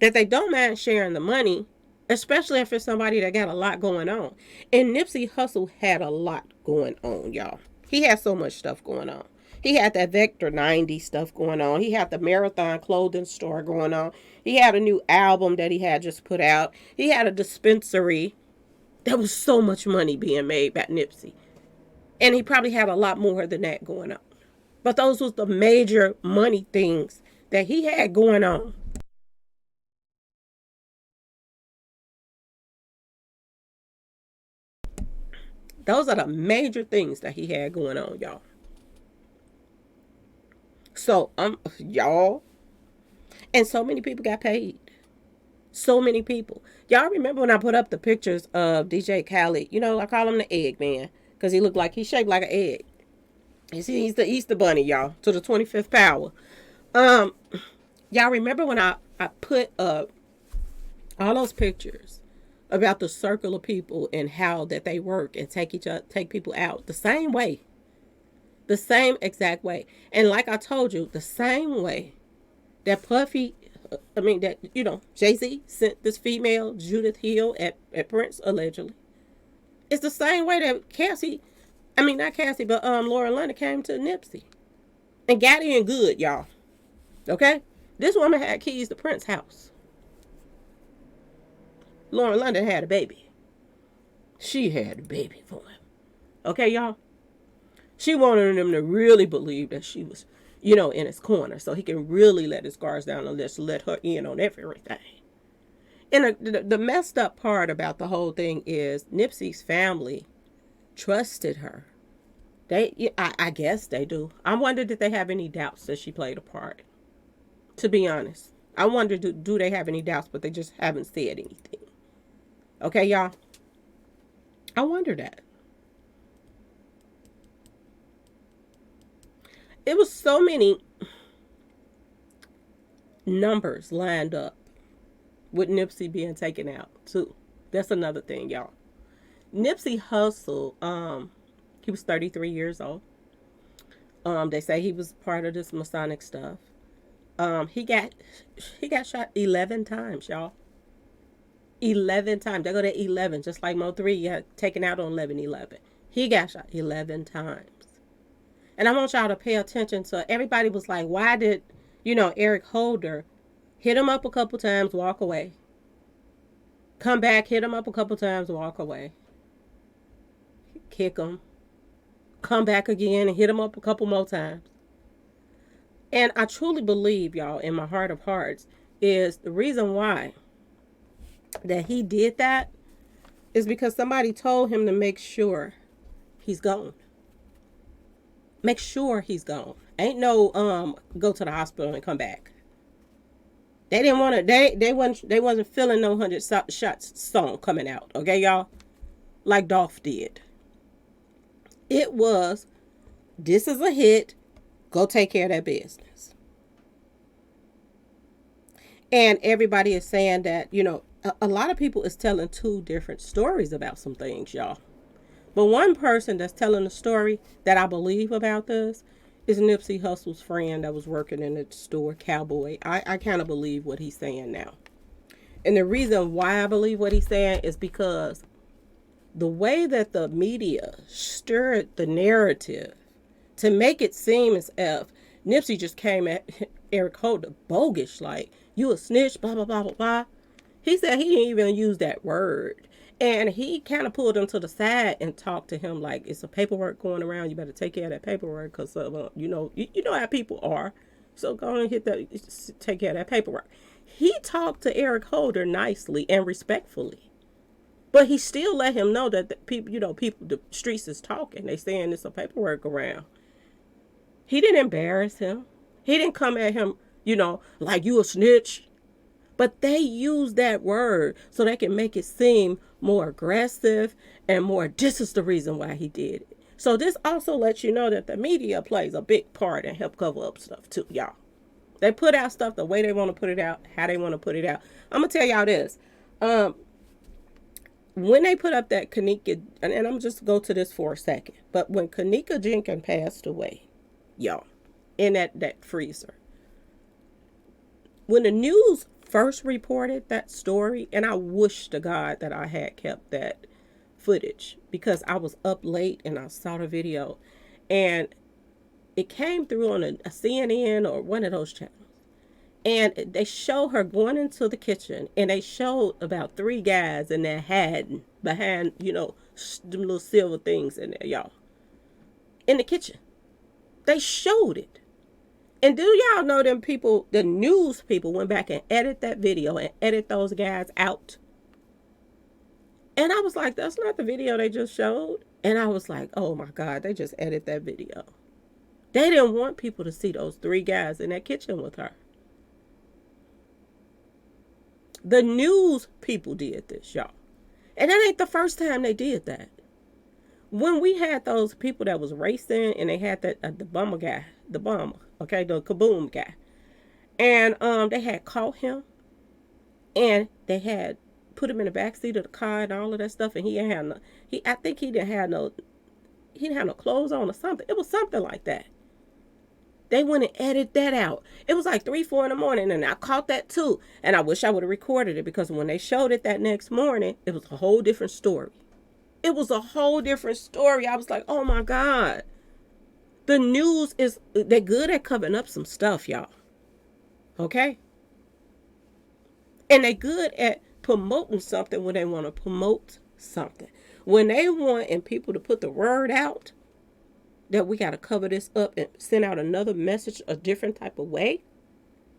that they don't mind sharing the money, especially if it's somebody that got a lot going on. And Nipsey Hussle had a lot going on, y'all. He had so much stuff going on. He had that Vector 90 stuff going on. He had the Marathon clothing store going on. He had a new album that he had just put out. He had a dispensary. There was so much money being made by Nipsey. And he probably had a lot more than that going on. But those was the major money things that he had going on. Those are the major things that he had going on, y'all. So, y'all, and so many people got paid. So many people. Y'all remember when I put up the pictures of DJ Khaled? I call him the Egg Man because he looked like he's shaped like an egg. You see, he's the Easter Bunny, y'all, to the 25th power. Um, y'all remember when I put up all those pictures about the circle of people and how that they work and take people out the same way, the same exact way. And like I told you, the same way that Jay-Z sent this female Judith Hill at Prince allegedly. It's the same way that Lauren London came to Nipsey and got in good, y'all. Okay, this woman had keys to Prince's house. Lauren London had a baby. She had a baby for him. Okay, y'all? She wanted him to really believe that she was, in his corner so he can really let his guards down and just let her in on everything. And the messed up part about the whole thing is Nipsey's family trusted her. I guess they do. I wonder did they have any doubts that she played a part. To be honest. I wonder do they have any doubts, but they just haven't said anything. Okay, y'all? I wonder that. It was so many numbers lined up with Nipsey being taken out, too. That's another thing, y'all. Nipsey Hussle, he was 33 years old. They say he was part of this Masonic stuff. He got shot 11 times, y'all. 11 times. They go to 11, just like Mo3 got taken out on 11/11. He got shot 11 times. And I want y'all to pay attention to, everybody was like, why did, Eric Holder hit him up a couple times, walk away. Come back, hit him up a couple times, walk away. Kick him. Come back again and hit him up a couple more times. And I truly believe, y'all, in my heart of hearts, is the reason why that he did that is because somebody told him to make sure he's gone. Make sure he's gone. Ain't no go to the hospital and come back. They didn't want to. They wasn't feeling no 100 shots song coming out. Okay, y'all, like Dolph did. It was, this is a hit. Go take care of that business. And everybody is saying that, a lot of people is telling two different stories about some things, y'all. But one person that's telling the story that I believe about this is Nipsey Hussle's friend that was working in the store, Cowboy. I kind of believe what he's saying now. And the reason why I believe what he's saying is because the way that the media stirred the narrative to make it seem as if Nipsey just came at Eric Holder bogus, like, you a snitch, blah, blah, blah, blah, blah. He said he didn't even use that word. And he kind of pulled him to the side and talked to him like, it's a paperwork going around. You better take care of that paperwork because, you know how people are. So go and take care of that paperwork. He talked to Eric Holder nicely and respectfully. But he still let him know that the the streets is talking. They saying it's a paperwork around. He didn't embarrass him. He didn't come at him, like you a snitch. But they use that word so they can make it seem more aggressive and more, this is the reason why he did it. So this also lets you know that the media plays a big part and help cover up stuff too, y'all. They put out stuff the way they want to put it out, how they want to put it out. I'm going to tell y'all this. when they put up that Kanika, and I'm just go to this for a second, but when Kanika Jenkins passed away, y'all, in that freezer, when the news first reported that story, and I wish to God that I had kept that footage because I was up late and I saw the video, and it came through on a CNN or one of those channels. And they show her going into the kitchen, and they showed about 3 guys in there hiding behind, them little silver things in there, y'all. In the kitchen. They showed it. And do y'all know them people, the news people, went back and edited that video and edit those guys out? And I was like, that's not the video they just showed. And I was like, oh my God, they just edited that video. They didn't want people to see those 3 guys in that kitchen with her. The news people did this, y'all. And that ain't the first time they did that. When we had those people that was racing and they had that the bomber guy, the kaboom guy. And they had caught him and they had put him in the backseat of the car and all of that stuff, and he didn't have no clothes on or something. It was something like that. They went and edited that out. It was like 3, 4 in the morning, and I caught that too. And I wish I would have recorded it, because when they showed it that next morning, it was a whole different story. It was a whole different story. I was like, oh my God. The news they're good at covering up some stuff, y'all. Okay? And they're good at promoting something when they want to promote something. When they want people to put the word out, that we got to cover this up and send out another message a different type of way.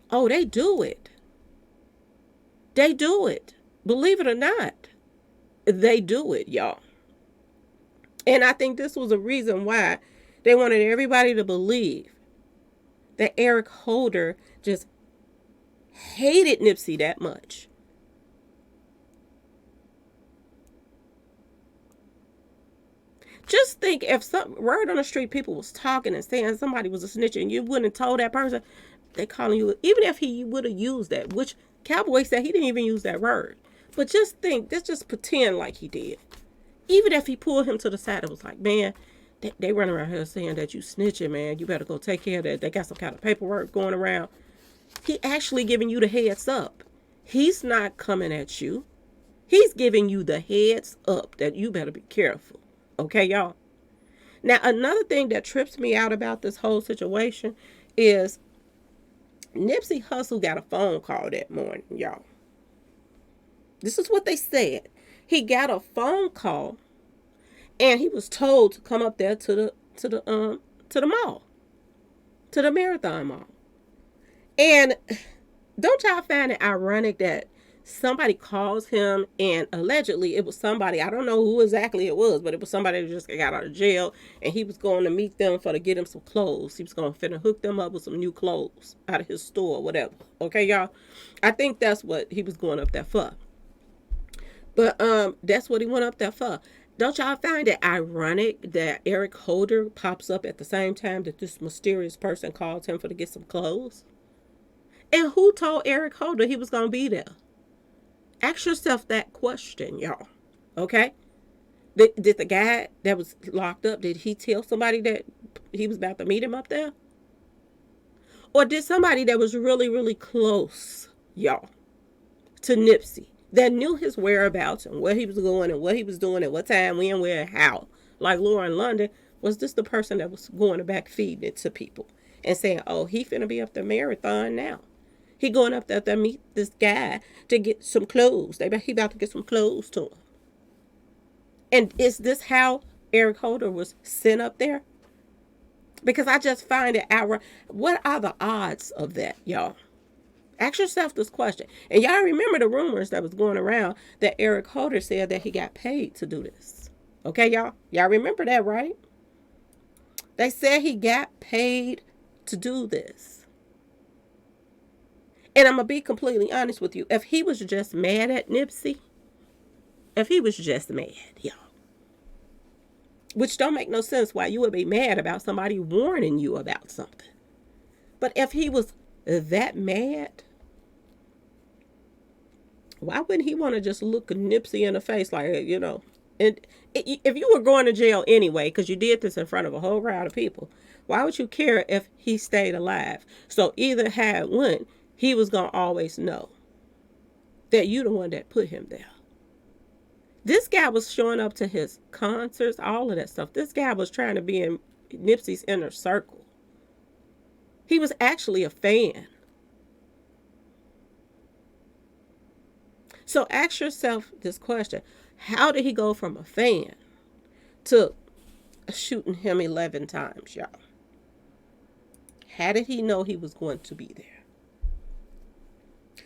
Oh, they do it. They do it. Believe it or not, they do it, y'all. And I think this was a reason why they wanted everybody to believe that Eric Holder just hated Nipsey that much. Just think if some word on the street people was talking and saying somebody was a snitch and you wouldn't have told that person, they calling you, even if he would have used that, which Cowboy said he didn't even use that word. But just think, just pretend like he did. Even if he pulled him to the side and was like, man, they run around here saying that you snitching, man. You better go take care of that. They got some kind of paperwork going around. He actually giving you the heads up. He's not coming at you. He's giving you the heads up that you better be careful. Okay, y'all? Now, another thing that trips me out about this whole situation is Nipsey Hussle got a phone call that morning, y'all. This is what they said. He got a phone call and he was told to come up there to the mall, to the Marathon Mall. And don't y'all find it ironic that somebody calls him, and allegedly it was somebody, I don't know who exactly it was, but it was somebody that just got out of jail, and he was going to meet them to get him some clothes. He was going to finna hook them up with some new clothes out of his store or whatever. Okay, y'all? I think that's what he was going up there for. But that's what he went up there for. Don't y'all find it ironic that Eric Holder pops up at the same time that this mysterious person called him to get some clothes? And who told Eric Holder he was going to be there? Ask yourself that question, y'all. Okay? Did the guy that was locked up, did he tell somebody that he was about to meet him up there? Or did somebody that was really, really close, y'all, to Nipsey, that knew his whereabouts and where he was going and what he was doing and what time, when, where, and how, like Lauren London, was this the person that was going back feeding it to people and saying, oh, he finna be up the Marathon now. He going up there to meet this guy to get some clothes. He about to get some clothes to him. And is this how Eric Holder was sent up there? Because I just find it outright. What are the odds of that, y'all? Ask yourself this question. And y'all remember the rumors that was going around that Eric Holder said that he got paid to do this. Okay, y'all? Y'all remember that, right? They said he got paid to do this. And I'm going to be completely honest with you. If he was just mad at Nipsey, y'all, which don't make no sense why you would be mad about somebody warning you about something. But if he was that mad, Why wouldn't he want to just look Nipsey in the face like, and if you were going to jail anyway, because you did this in front of a whole crowd of people, why would you care if he stayed alive? So either had one, he was going to always know that you the one that put him there. This guy was showing up to his concerts, all of that stuff. This guy was trying to be in Nipsey's inner circle. He was actually a fan. So ask yourself this question. How did he go from a fan to shooting him 11 times, y'all? How did he know he was going to be there?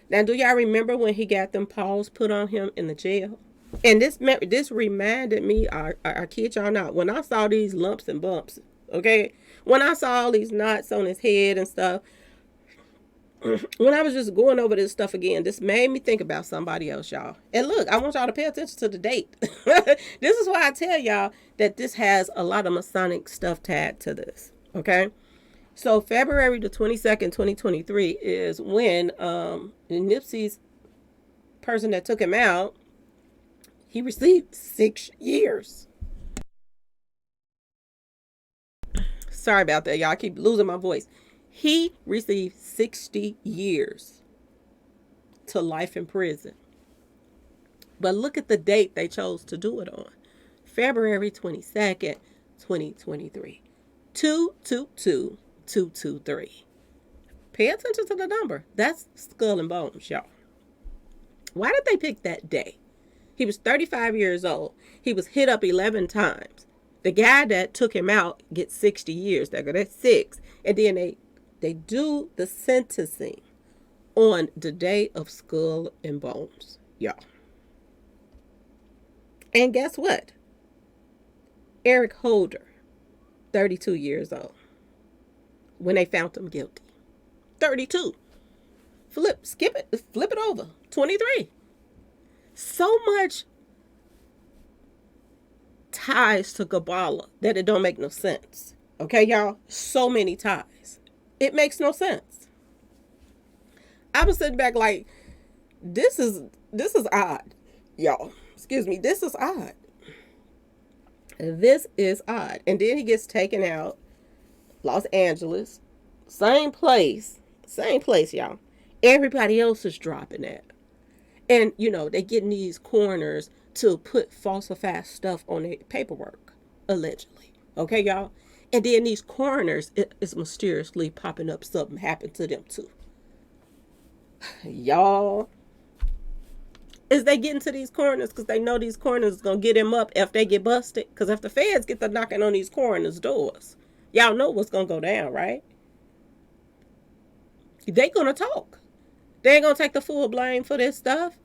Now, do y'all remember when he got them paws put on him in the jail? And this reminded me, I kid y'all not, when I saw these lumps and bumps, okay? When I saw all these knots on his head and stuff, when I was just going over this stuff again, this made me think about somebody else, y'all. And look, I want y'all to pay attention to the date. This is why I tell y'all that this has a lot of Masonic stuff tied to this, okay? So February the 22nd, 2023 is when Nipsey's person that took him out, he received 6 years. Sorry about that, y'all. I keep losing my voice. He received 60 years to life in prison. But look at the date they chose to do it on. February 22nd, 2023. 222223. Pay attention to the number. That's skull and bones, y'all. Why did they pick that day? He was 35 years old. He was hit up 11 times. The guy that took him out gets 60 years. That's 6. And then they do the sentencing on the day of skull and bones, y'all. And guess what? Eric Holder, 32 years old, when they found him guilty. 32. Flip it over. 23. So much ties to Kabbalah that it don't make no sense. Okay, y'all? So many ties. It makes no sense. I was sitting back like, this is odd, y'all. Excuse me, this is odd. This is odd. And then he gets taken out. Los Angeles. Same place, y'all. Everybody else is dropping that. And, they getting these coroners to put falsified stuff on their paperwork, allegedly. Okay, y'all? And then these coroners is mysteriously popping up something happened to them too. Y'all, is they getting to these coroners because they know these coroners is going to get them up if they get busted? Because if the feds get to knocking on these coroners' doors, y'all know what's going to go down, right? They going to talk. They ain't going to take the full blame for this stuff.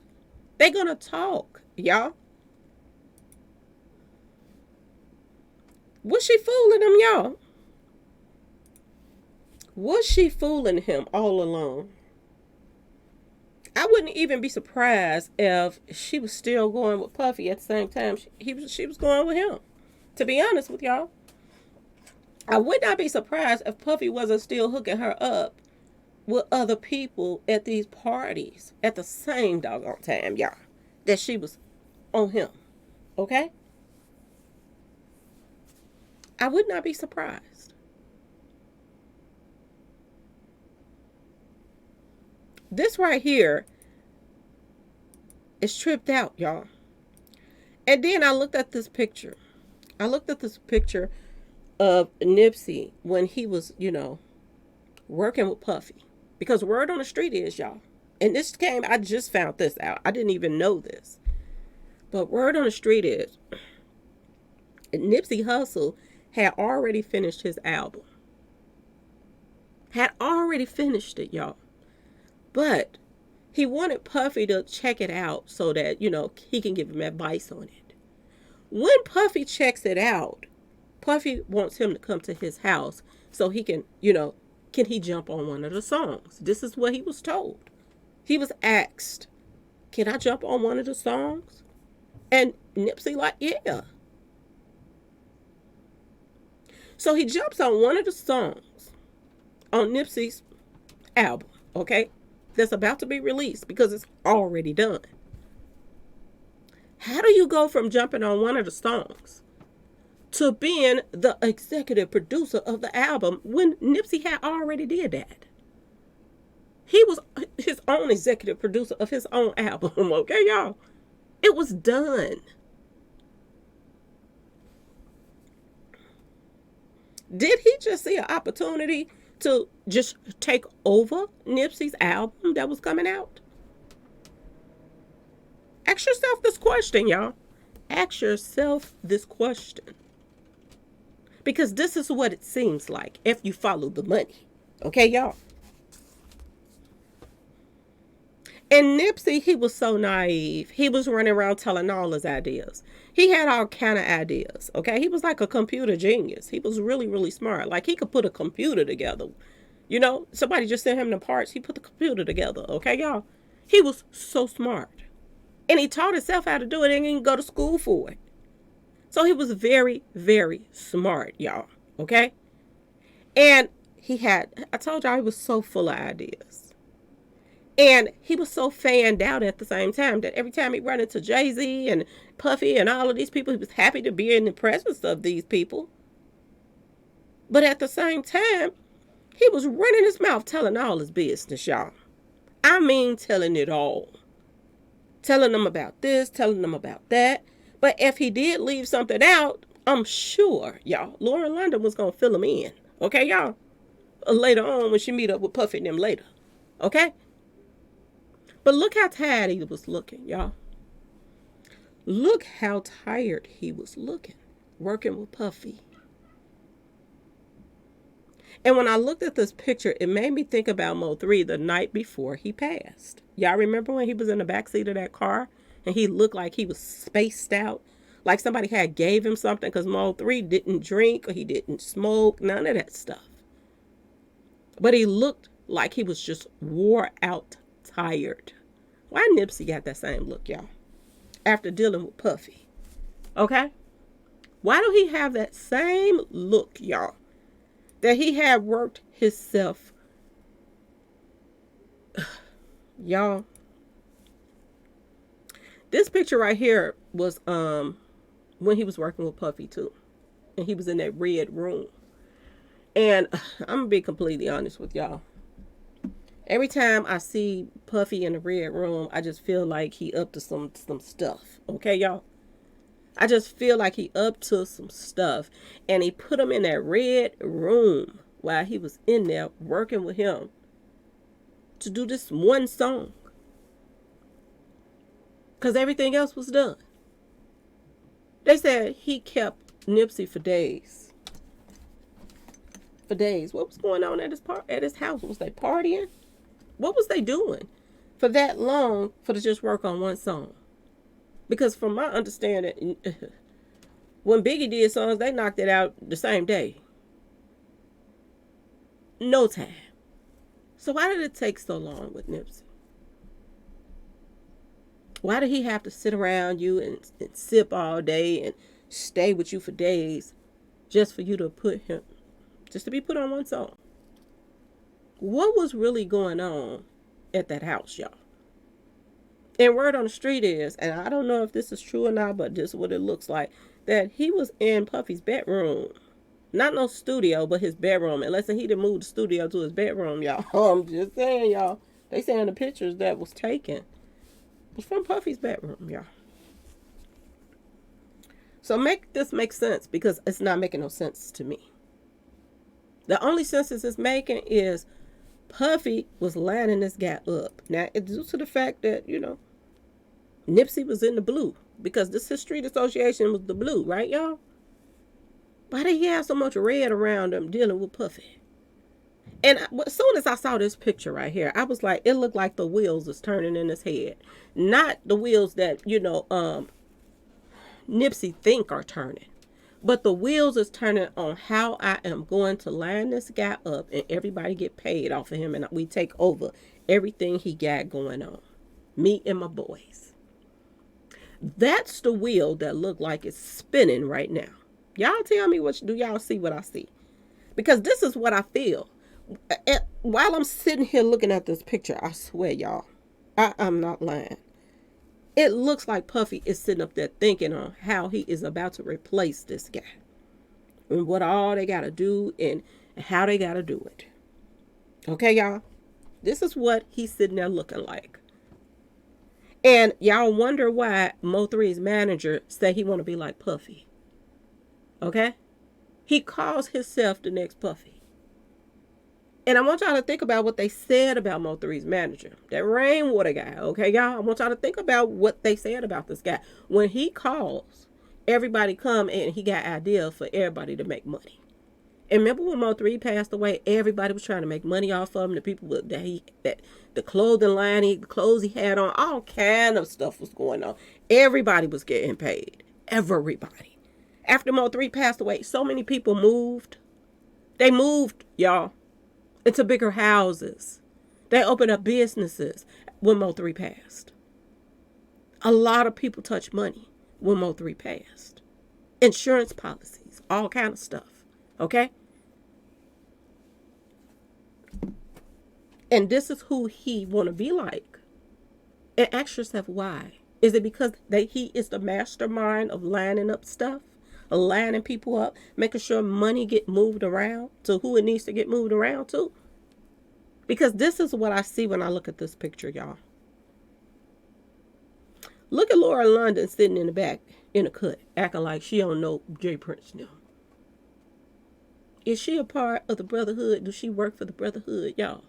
They going to talk, y'all. Was she fooling him, y'all? Was she fooling him all along? I wouldn't even be surprised if she was still going with Puffy at the same time she was going with him. To be honest with y'all, I would not be surprised if Puffy wasn't still hooking her up with other people at these parties at the same doggone time, y'all, that she was on him. Okay? I would not be surprised. This right here is tripped out, y'all. And then I looked at this picture. Of Nipsey when he was, working with Puffy. Because word on the street is, y'all, and I just found this out. I didn't even know this. But word on the street is Nipsey Hussle had already finished his album. Had already finished it, y'all. But he wanted Puffy to check it out so that, he can give him advice on it. When Puffy checks it out, Puffy wants him to come to his house so he can, can he jump on one of the songs? This is what he was told. He was asked, can I jump on one of the songs? And Nipsey like, yeah. So he jumps on one of the songs on Nipsey's album, okay? That's about to be released because it's already done. How do you go from jumping on one of the songs to being the executive producer of the album when Nipsey had already did that? He was his own executive producer of his own album, okay, y'all? It was done. Did he just see an opportunity to just take over Nipsey's album that was coming out? Ask yourself this question, y'all. Ask yourself this question. Because this is what it seems like if you follow the money. Okay, y'all? And Nipsey, he was so naive. He was running around telling all his ideas. He had all kind of ideas, okay? He was like a computer genius. He was really, really smart. Like, he could put a computer together. You know, somebody just sent him the parts. He put the computer together, okay, y'all? He was so smart. And he taught himself how to do it and he didn't go to school for it. So he was very, very smart, y'all, okay? And I told y'all he was so full of ideas. And he was so fanned out at the same time that every time he run into Jay-Z and Puffy and all of these people, he was happy to be in the presence of these people. But at the same time, he was running his mouth telling all his business, y'all. I mean, telling it all. Telling them about this, telling them about that. But if he did leave something out, I'm sure, y'all, Lauren London was going to fill him in. Okay, y'all? Later on when she meet up with Puffy and them later. Okay? But look how tired he was looking, y'all. Look how tired he was looking, working with Puffy. And when I looked at this picture, it made me think about Mo 3 the night before he passed. Y'all remember when he was in the backseat of that car and he looked like he was spaced out? Like somebody had gave him something because Mo 3 didn't drink or he didn't smoke, none of that stuff. But he looked like he was just wore out, tired. Why Nipsey got that same look, y'all? After dealing with Puffy. Okay? Why do he have that same look, y'all? That he had worked himself. Y'all. This picture right here was when he was working with Puffy too. And he was in that red room. And I'm going to be completely honest with y'all. Every time I see Puffy in the red room, I just feel like he up to some stuff. Okay, y'all? I just feel like he up to some stuff. And he put him in that red room while he was in there working with him to do this one song. Because everything else was done. They said he kept Nipsey for days. For days. What was going on at his house? Was they partying? What was they doing for that long for to just work on one song? Because from my understanding, when Biggie did songs, they knocked it out the same day. No time. So why did it take so long with Nipsey? Why did he have to sit around you and sip all day and stay with you for days just for you to just to be put on one song? What was really going on at that house, y'all? And word on the street is, and I don't know if this is true or not, but this is what it looks like, that he was in Puffy's bedroom. Not no studio, but his bedroom. Unless he didn't move the studio to his bedroom, y'all. I'm just saying, y'all. They saying the pictures that was taken was from Puffy's bedroom, y'all. So make this make sense, because it's not making no sense to me. The only sense it's making is Puffy was lining this guy up. Now, it's due to the fact that, Nipsey was in the blue. Because this his street association was the blue, right, y'all? Why did he have so much red around him dealing with Puffy? And as soon as I saw this picture right here, I was like, it looked like the wheels is turning in his head. Not the wheels that, Nipsey think are turning. But the wheels is turning on how I am going to line this guy up and everybody get paid off of him and we take over everything he got going on. Me and my boys. That's the wheel that look like it's spinning right now. Y'all tell me, do y'all see what I see? Because this is what I feel. While I'm sitting here looking at this picture, I swear, y'all, I'm not lying. It looks like Puffy is sitting up there thinking on how he is about to replace this guy and what all they got to do and how they got to do it. Okay, y'all? This is what he's sitting there looking like. And y'all wonder why Mo3's manager said he want to be like Puffy. Okay? He calls himself the next Puffy. And I want y'all to think about what they said about Mo3's manager. That rainwater guy. Okay, y'all? I want y'all to think about what they said about this guy. When he calls, everybody come and he got idea for everybody to make money. And remember when Mo3 passed away, everybody was trying to make money off of him. The people that the clothing line, the clothes he had on, all kind of stuff was going on. Everybody was getting paid. Everybody. After Mo3 passed away, so many people moved. They moved, y'all, into bigger houses. They opened up businesses when Mo3 passed. A lot of people touched money when Mo3 passed. Insurance policies, all kind of stuff. Okay? And this is who he want to be like. And ask yourself why. Is it because he is the mastermind of lining up stuff? Lining people up? Making sure money get moved around to who it needs to get moved around to? Because this is what I see when I look at this picture, y'all. Look at Laura London sitting in the back in a cut, acting like she don't know J. Prince now. Is she a part of the Brotherhood? Does she work for the Brotherhood, y'all?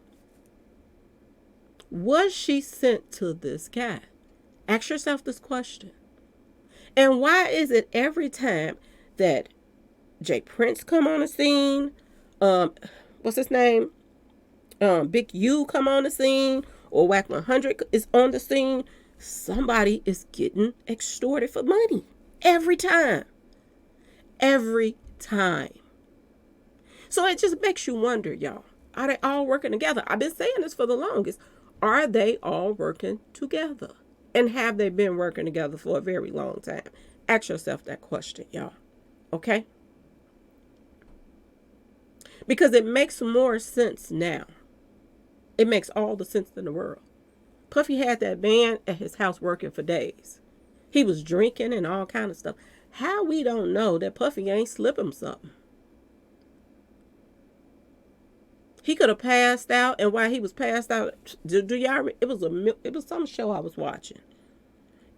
Was she sent to this guy? Ask yourself this question. And why is it every time that J. Prince come on the scene, what's his name? Big U come on the scene, or Whack 100 is on the scene, somebody is getting extorted for money. Every time. Every time. So it just makes you wonder, y'all. Are they all working together? I've been saying this for the longest. Are they all working together? And have they been working together for a very long time? Ask yourself that question, y'all. Okay? Because it makes more sense now. It makes all the sense in the world. Puffy had that man at his house working for days. He was drinking and all kind of stuff. How we don't know that Puffy ain't slip him something? He could have passed out, and while he was passed out, do y'all? It was some show I was watching,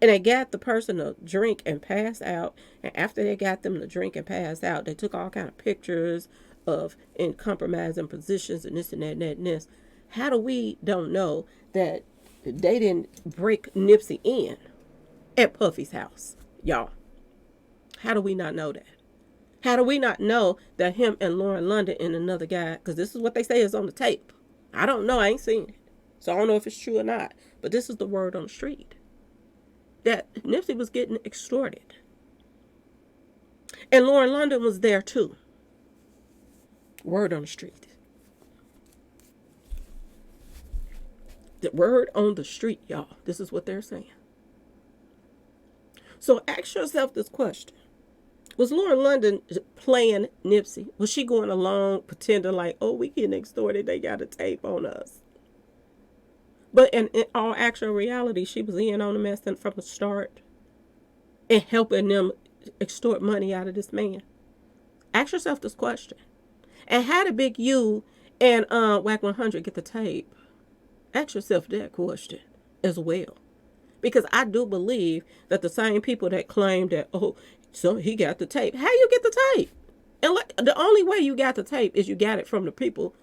and they got the person to drink and pass out. And after they got them to drink and pass out, they took all kind of pictures of in compromising positions and this and that and that and this. How do we don't know that they didn't break Nipsey in at Puffy's house, y'all? How do we not know that? How do we not know that him and Lauren London and another guy, because this is what they say is on the tape. I don't know. I ain't seen it. So I don't know if it's true or not. But this is the word on the street. That Nipsey was getting extorted. And Lauren London was there too. Word on the street. The word on the street, y'all. This is what they're saying. So ask yourself this question. Was Lauren London playing Nipsey? Was she going along pretending like, oh, we getting extorted, they got a tape on us? But in all actual reality, she was in on the mess from the start and helping them extort money out of this man. Ask yourself this question. And how did Big U and Whack 100 get the tape? Ask yourself that question as well. Because I do believe that the same people that claim that, oh, so he got the tape. How you get the tape? And the only way you got the tape is you got it from the people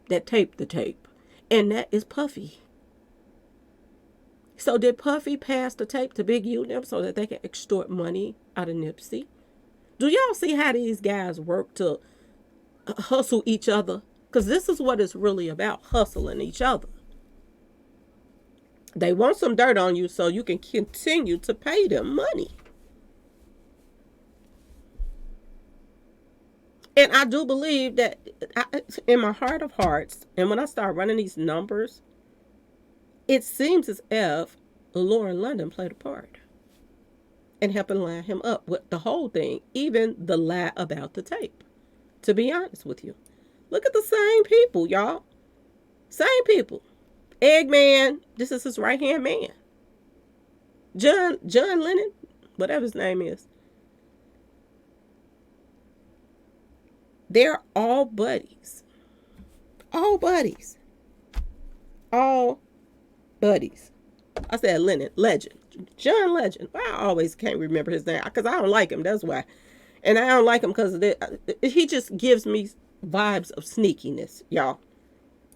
that taped the tape. And that is Puffy. So did Puffy pass the tape to Big U and them so that they can extort money out of Nipsey? Do y'all see how these guys work to hustle each other? Because this is what it's really about, hustling each other. They want some dirt on you so you can continue to pay them money. And I do believe that in my heart of hearts, and when I start running these numbers, it seems as if Lauren London played a part in helping line him up with the whole thing, even the lie about the tape. To be honest with you, look at the same people, y'all. Same people. Eggman, this is his right-hand man. John Lennon, whatever his name is. They're all buddies. All buddies. All buddies. I said Lennon, Legend. John Legend. I always can't remember his name because I don't like him. That's why. And I don't like him because he just gives me vibes of sneakiness, y'all.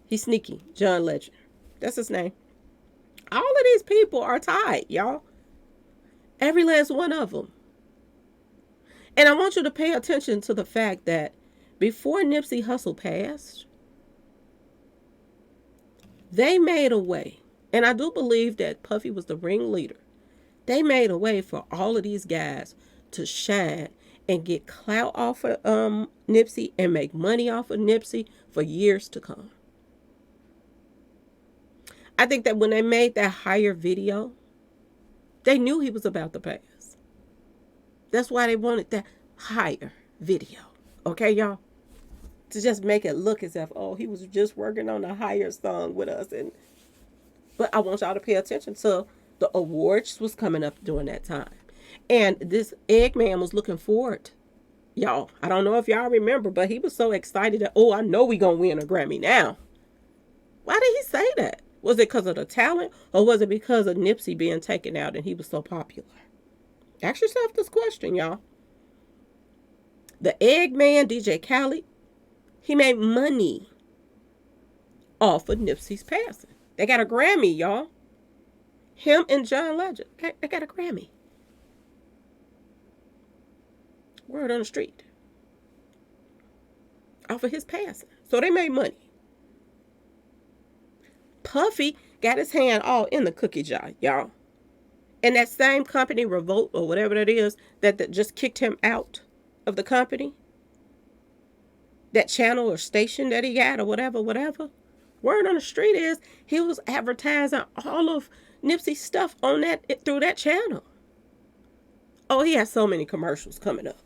He's sneaky. John Legend. That's his name. All of these people are tied, y'all. Every last one of them. And I want you to pay attention to the fact that before Nipsey Hussle passed, they made a way. And I do believe that Puffy was the ringleader. They made a way for all of these guys to shine and get clout off of Nipsey and make money off of Nipsey for years to come. I think that when they made that higher video, they knew he was about to pass. That's why they wanted that higher video. Okay, y'all? To just make it look as if, oh, he was just working on a higher song with us. But I want y'all to pay attention to the awards was coming up during that time. And this Eggman was looking forward. Y'all, I don't know if y'all remember, but he was so excited that, oh, I know we gonna win a Grammy now. Why did he say that? Was it because of the talent, or was it because of Nipsey being taken out and he was so popular? Ask yourself this question, y'all. The Eggman, DJ Khaled, he made money off of Nipsey's passing. They got a Grammy, y'all. Him and John Legend, they got a Grammy. Word on the street. Off of his passing. So they made money. Puffy got his hand all in the cookie jar, y'all. And that same company, Revolt, or whatever that is, that just kicked him out of the company. That channel or station that he got or whatever. Word on the street is he was advertising all of Nipsey's stuff on that through that channel. Oh, he has so many commercials coming up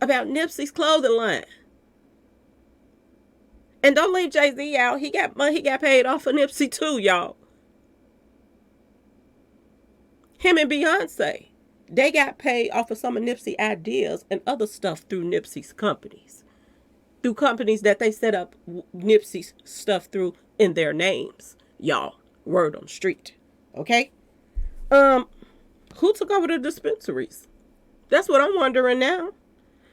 about Nipsey's clothing line. And don't leave Jay-Z out. He got money. He got paid off of Nipsey too, y'all. Him and Beyonce, they got paid off of some of Nipsey ideas and other stuff through Nipsey's companies. Through companies that they set up Nipsey's stuff through in their names. Y'all, word on the street. Okay? Who took over the dispensaries? That's what I'm wondering now.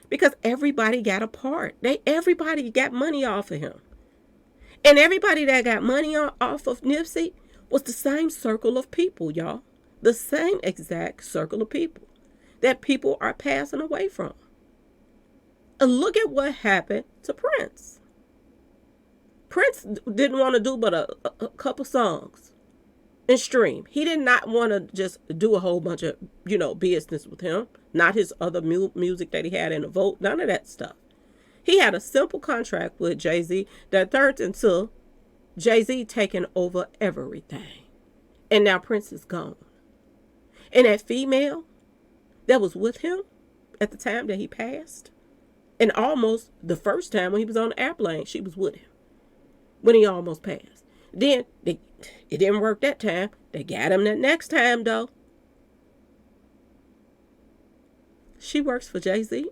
Because everybody got a part. Everybody got money off of him. And everybody that got money off of Nipsey was the same circle of people, y'all. The same exact circle of people that people are passing away from. And look at what happened to Prince. Prince didn't want to do but a couple songs and stream. He did not want to just do a whole bunch of, business with him. Not his other music that he had in the Vote. None of that stuff. He had a simple contract with Jay-Z that turned into Jay-Z taking over everything. And now Prince is gone. And that female that was with him at the time that he passed, and almost the first time when he was on the airplane, she was with him when he almost passed. Then it didn't work that time. They got him that next time, though. She works for Jay-Z.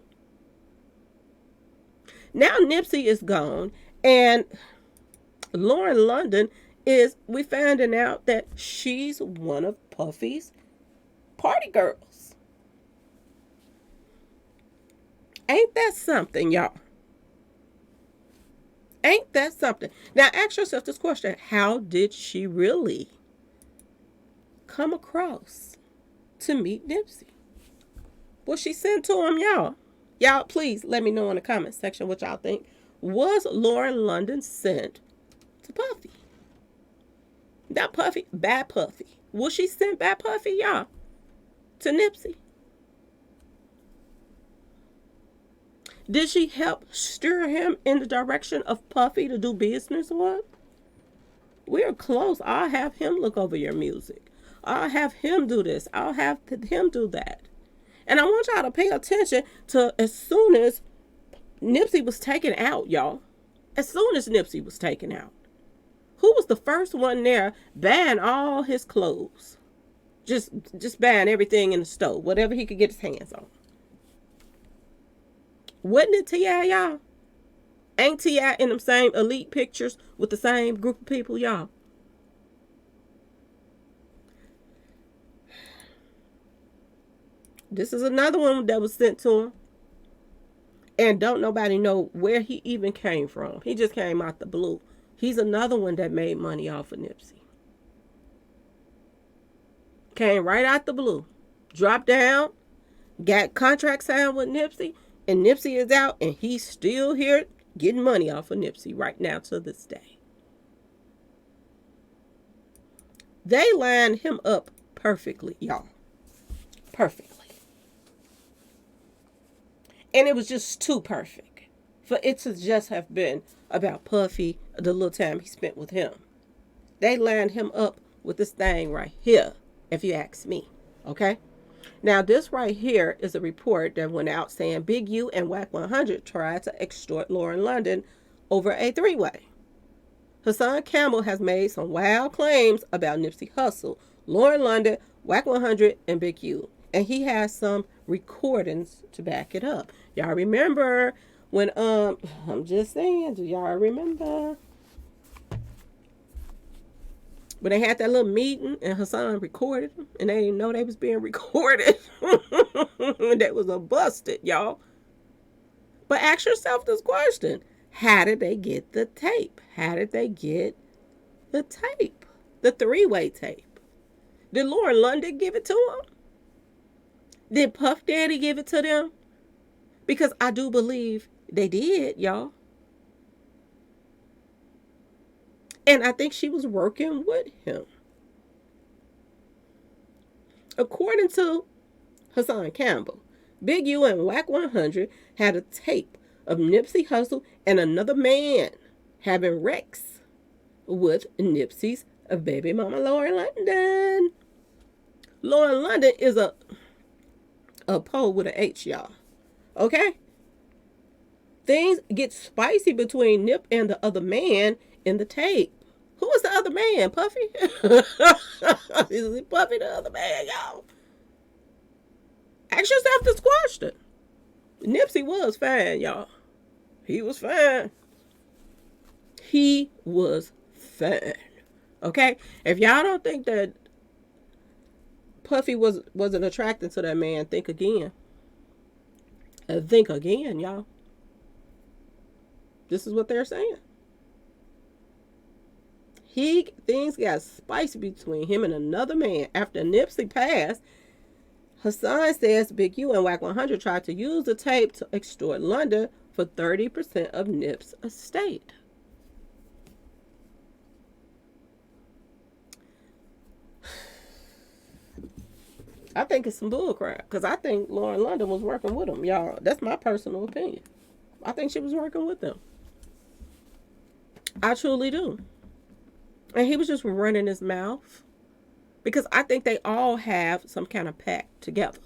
Now Nipsey is gone, and Lauren London we finding out that she's one of Puffy's party girls. Ain't that something, y'all? Ain't that something? Now ask yourself this question. How did she really come across to meet Nipsey? Was she sent to him, y'all? Y'all, please let me know in the comment section what y'all think. Was Lauren London sent to Puffy? Not Puffy, by Puffy. Was she sent by Puffy, y'all, to Nipsey? Did she help steer him in the direction of Puffy to do business with? We're close. I'll have him look over your music. I'll have him do this. I'll have him do that. And I want y'all to pay attention to as soon as Nipsey was taken out, y'all. As soon as Nipsey was taken out. Who was the first one there buying all his clothes? Just buying everything in the store, whatever he could get his hands on. Wasn't it T.I., y'all? Ain't T.I. in them same elite pictures with the same group of people, y'all? This is another one that was sent to him. And don't nobody know where he even came from. He just came out the blue. He's another one that made money off of Nipsey. Came right out the blue. Dropped down. Got contract signed with Nipsey. And Nipsey is out. And he's still here getting money off of Nipsey right now to this day. They lined him up perfectly, y'all. Perfectly. And it was just too perfect for it to just have been about Puffy, the little time he spent with him. They lined him up with this thing right here, if you ask me. Okay? Now, this right here is a report that went out saying Big U and Wack 100 tried to extort Lauren London over a three-way. Hassan Campbell has made some wild claims about Nipsey Hussle, Lauren London, Wack 100, and Big U. And he has some recordings to back it up. Y'all remember when, I'm just saying, do y'all remember when they had that little meeting and Hassan recorded them and they didn't know they was being recorded? That was a busted, y'all. But ask yourself this question. How did they get the tape? How did they get the tape? The three-way tape. Did Lauren London give it to them? Did Puff Daddy give it to them? Because I do believe they did, y'all. And I think she was working with him. According to Hassan Campbell, Big U and Wack 100 had a tape of Nipsey Hussle and another man having Rex with Nipsey's baby mama Lauren London. Lauren London is a pole with an H, y'all. Okay? Things get spicy between Nip and the other man in the tape. Who was the other man? Puffy? Is it Puffy the other man, y'all? Ask yourself this question. Nipsey was fine, y'all. He was fine. He was fine. Okay? If y'all don't think that Puffy wasn't attracted to that man, think again. Think again, y'all. This is what they're saying. Things got spicy between him and another man after Nipsey passed. Hassan says Big U and Wack 100 tried to use the tape to extort London for 30% of Nip's estate. I think it's some bullcrap because I think Lauren London was working with him, y'all. That's my personal opinion. I think she was working with them. I truly do. And he was just running his mouth because I think they all have some kind of pact together.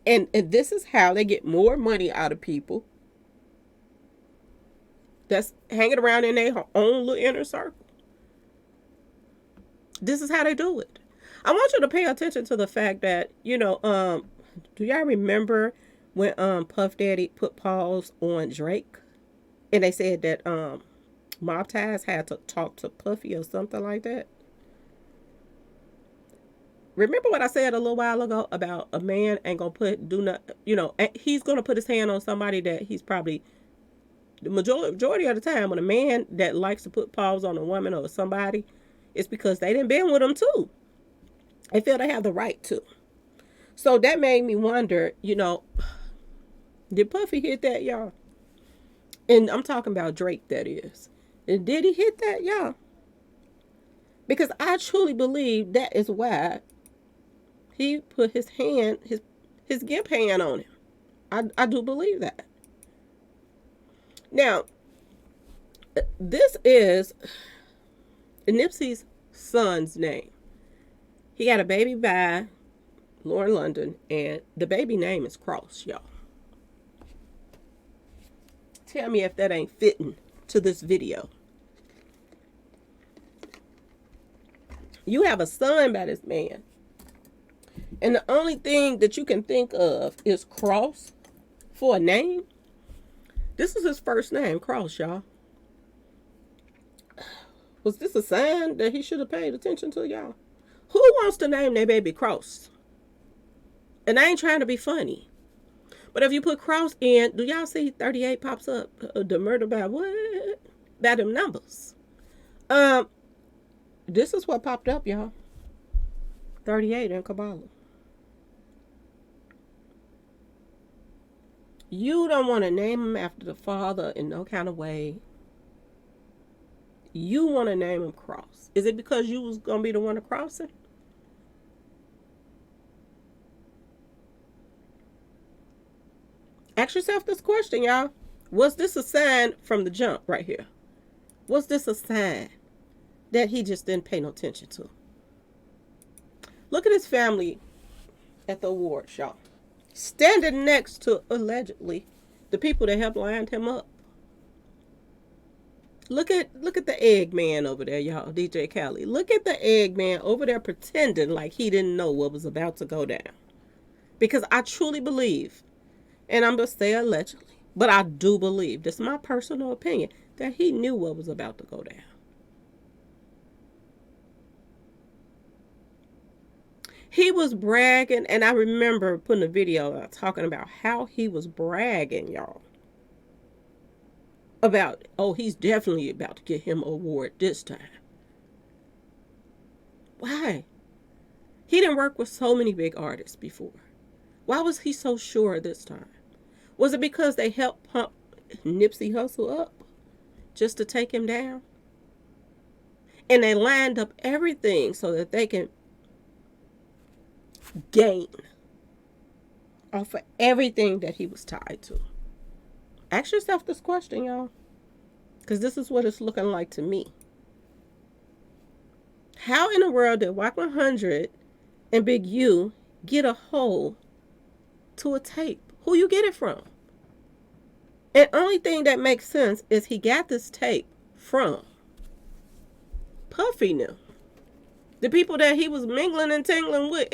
And this is how they get more money out of people that's hanging around in their own little inner circle. This is how they do it. I want you to pay attention to the fact that, do y'all remember when Puff Daddy put pause on Drake? And they said that Mob Ties had to talk to Puffy or something like that. Remember what I said a little while ago about a man ain't gonna he's gonna put his hand on somebody that he's probably, the majority of the time when a man that likes to put pause on a woman or somebody, it's because they didn't been with them too. They feel they have the right to. So that made me wonder, did Puffy hit that, y'all? And I'm talking about Drake, that is. And did he hit that, y'all? Because I truly believe that is why he put his gimp hand on him. I do believe that. Now, this is Nipsey's son's name. He got a baby by Lauren London, and the baby name is Cross, y'all. Tell me if that ain't fitting to this video. You have a son by this man. And the only thing that you can think of is Cross for a name. This is his first name, Cross, y'all. Was this a sign that he should have paid attention to, y'all? Who wants to name their baby Cross? And I ain't trying to be funny. But if you put Cross in, do y'all see 38 pops up? The murder by what? By them numbers. This is what popped up, y'all. 38 in Kabbalah. You don't want to name him after the father in no kind of way. You want to name him Cross. Is it because you was going to be the one to cross it? Ask yourself this question, y'all. Was this a sign from the jump right here? Was this a sign that he just didn't pay no attention to? Look at his family at the awards, y'all. Standing next to, allegedly, the people that helped line him up. Look at the Eggman over there, y'all, DJ Khaled. Look at the Eggman over there pretending like he didn't know what was about to go down. Because I truly believe, and I'm going to say allegedly, but I do believe, this is my personal opinion, that he knew what was about to go down. He was bragging, and I remember putting a video out talking about how he was bragging, y'all. About, oh, he's definitely about to get him an award this time. Why? He didn't work with so many big artists before. Why was he so sure this time? Was it because they helped pump Nipsey Hussle up just to take him down? And they lined up everything so that they can gain off of everything that he was tied to. Ask yourself this question, y'all, because this is what it's looking like to me. How in the world did Wack 100 and Big U get a hold to a tape? Who you get it from? And only thing that makes sense is he got this tape from Puffy knew. The people that he was mingling and tingling with,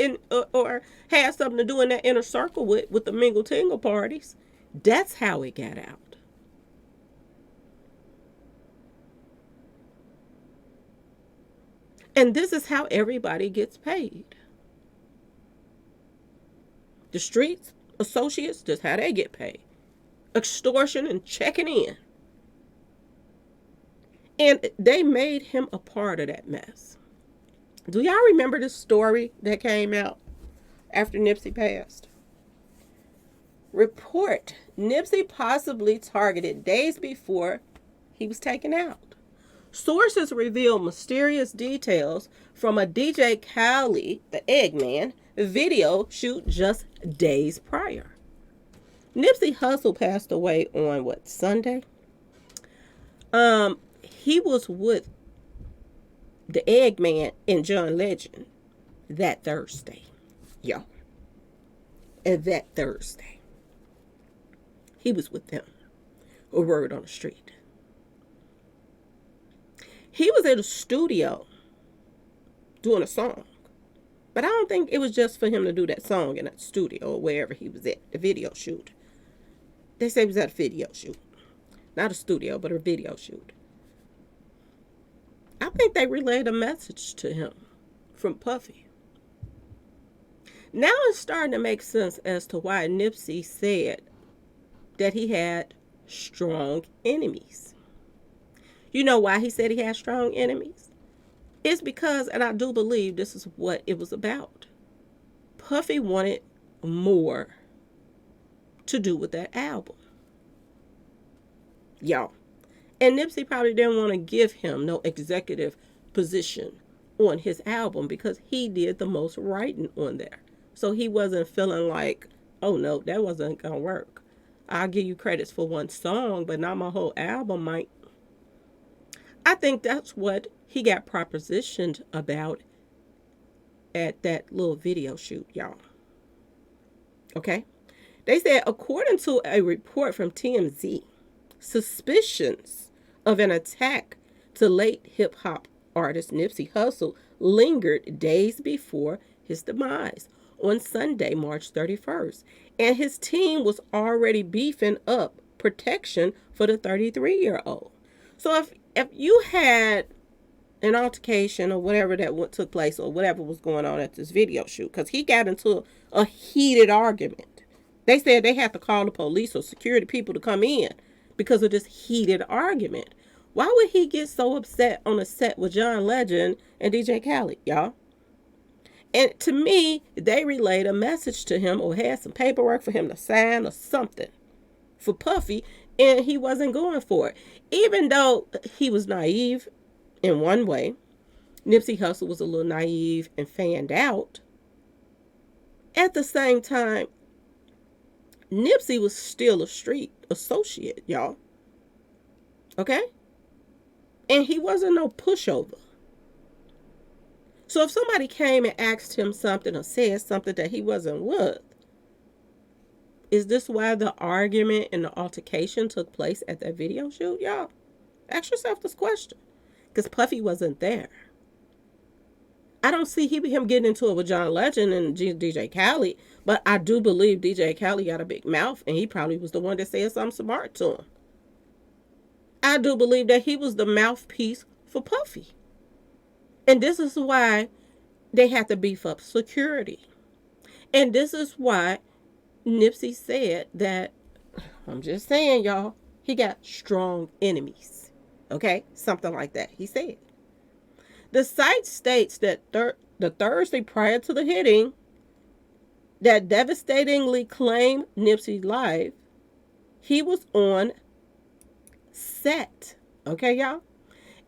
or had something to do in that inner circle with the mingle tingle parties. That's how it got out. And this is how everybody gets paid. The streets associates, that's how they get paid. Extortion and checking in. And they made him a part of that mess. Do y'all remember the story that came out after Nipsey passed? Report, Nipsey possibly targeted days before he was taken out. Sources reveal mysterious details from a DJ Khaled, the Eggman, video shoot just days prior. Nipsey Hussle passed away on Sunday? He was with the Eggman and John Legend that Thursday. Yo. And that Thursday. He was with them. A word on the street. He was in a studio doing a song. But I don't think it was just for him to do that song in that studio or wherever he was at, the video shoot. They say he was at a video shoot. Not a studio, but a video shoot. I think they relayed a message to him from Puffy. Now it's starting to make sense as to why Nipsey said that he had strong enemies. You know why he said he had strong enemies? It's because, and I do believe this is what it was about, Puffy wanted more to do with that album. Y'all. And Nipsey probably didn't want to give him no executive position on his album because he did the most writing on there. So he wasn't feeling like, oh no, that wasn't going to work. I'll give you credits for one song, but not my whole album might. I think that's what he got propositioned about at that little video shoot, y'all. Okay? They said, according to a report from TMZ, suspicions of an attack to late hip-hop artist Nipsey Hussle lingered days before his demise on Sunday, March 31st. And his team was already beefing up protection for the 33-year-old. So if you had an altercation or whatever that took place or whatever was going on at this video shoot, because he got into a heated argument. They said they had to call the police or security people to come in because of this heated argument. Why would he get so upset on a set with John Legend and DJ Khaled, y'all? And to me, they relayed a message to him or had some paperwork for him to sign or something for Puffy, and he wasn't going for it. Even though he was naive in one way, Nipsey Hussle was a little naive and fanned out. At the same time, Nipsey was still a street associate, y'all. Okay? And he wasn't no pushover. So if somebody came and asked him something or said something that he wasn't with, is this why the argument and the altercation took place at that video shoot, y'all? Ask yourself this question. Because Puffy wasn't there. I don't see him getting into it with John Legend and DJ Khaled, but I do believe DJ Khaled got a big mouth, and he probably was the one that said something smart to him. I do believe that he was the mouthpiece for Puffy. And this is why they had to beef up security. And this is why Nipsey said that, I'm just saying, y'all, he got strong enemies. Okay? Something like that, he said. The site states that the Thursday prior to the hitting that devastatingly claimed Nipsey's life, he was on set, okay, y'all,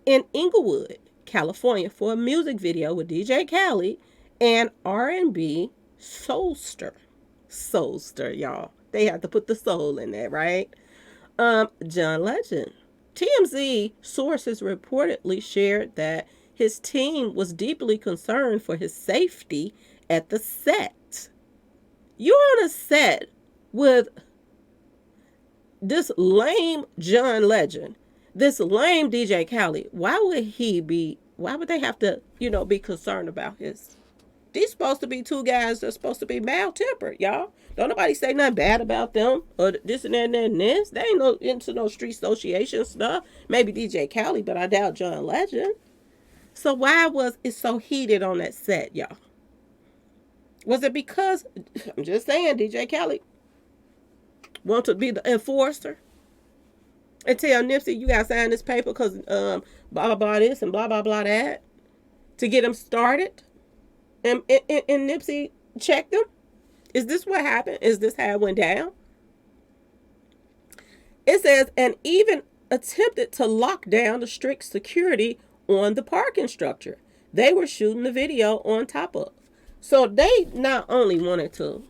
in Inglewood, California for a music video with DJ Khaled and R&B soulster, y'all. They have to put the soul in there, right? John Legend. TMZ sources reportedly shared that his team was deeply concerned for his safety at the set. You're on a set with this lame John Legend, this lame DJ Khaled. Why would they have to, be concerned about his? These supposed to be two guys that's supposed to be mild-tempered, y'all. Don't nobody say nothing bad about them or this and that and this. They ain't into no street association stuff. Maybe DJ Khaled, but I doubt John Legend. So why was it so heated on that set, y'all? Was it because, I'm just saying, DJ Khaled want to be the enforcer and tell Nipsey, you got to sign this paper because blah, blah, blah this and blah, blah, blah that to get him started? And Nipsey checked him? Is this what happened? Is this how it went down? It says, and even attempted to lock down the strict security on the parking structure they were shooting the video on top of. So they not only wanted to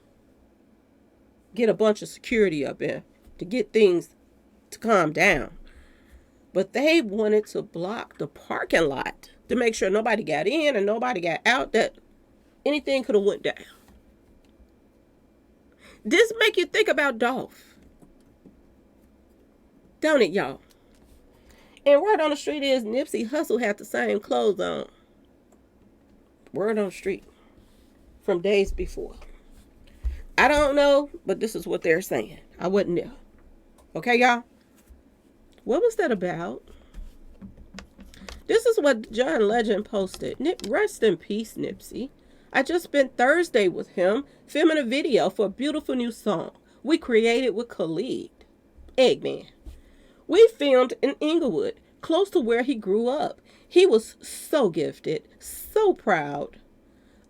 get a bunch of security up there to get things to calm down, but they wanted to block the parking lot to make sure nobody got in and nobody got out, that anything could have went down. This make you think about Dolph, don't it, y'all? And word on the street is Nipsey Hussle had the same clothes on. Word on the street from days before. I don't know, but this is what they're saying. I wasn't there. Okay, y'all? What was that about? This is what John Legend posted. Rest in peace, Nipsey. I just spent Thursday with him filming a video for a beautiful new song we created with Khalid, Eggman. We filmed in Inglewood, close to where he grew up. He was so gifted, so proud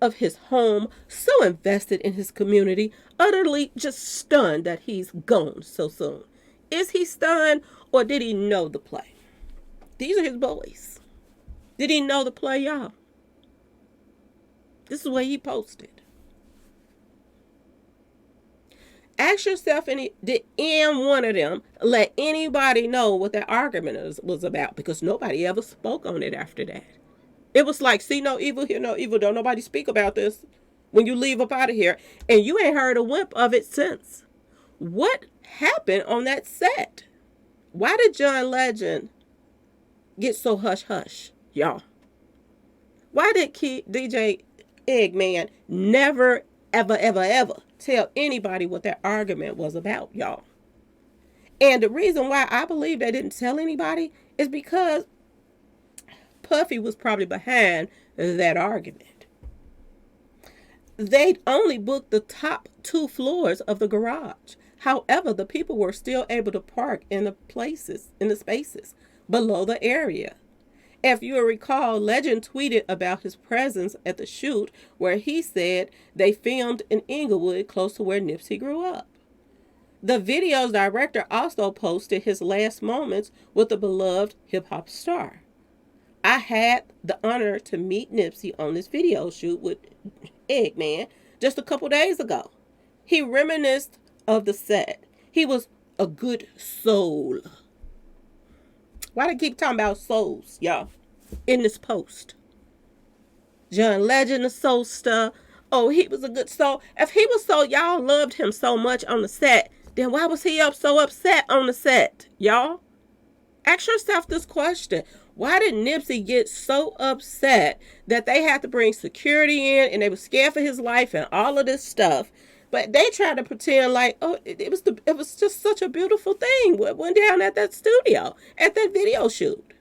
of his home, so invested in his community, utterly just stunned that he's gone so soon. Is he stunned, or did he know the play? These are his boys. Did he know the play, y'all? This is what he posted. Ask yourself, did any one of them let anybody know what that argument was about? Because nobody ever spoke on it after that. It was like, see no evil, hear no evil. Don't nobody speak about this when you leave up out of here. And you ain't heard a whimp of it since. What happened on that set? Why did John Legend get so hush-hush, y'all? Why did DJ Eggman never, ever, ever, ever tell anybody what that argument was about, y'all? And the reason why I believe they didn't tell anybody is because Puffy was probably behind that argument. They only booked the top 2 floors of the garage. However, the people were still able to park in the spaces below the area. If you recall, Legend tweeted about his presence at the shoot where he said they filmed in Inglewood, close to where Nipsey grew up. The video's director also posted his last moments with the beloved hip-hop star. I had the honor to meet Nipsey on this video shoot with Eggman just a couple days ago. He reminisced of the set. He was a good soul. Why do they keep talking about souls, y'all, in this post? John Legend, the soul star. Oh, he was a good soul. If he was so, y'all loved him so much on the set, then why was he so upset on the set, y'all? Ask yourself this question. Why did Nipsey get so upset that they had to bring security in and they were scared for his life and all of this stuff? But they tried to pretend like, oh, it was just such a beautiful thing what went down at that studio, at that video shoot.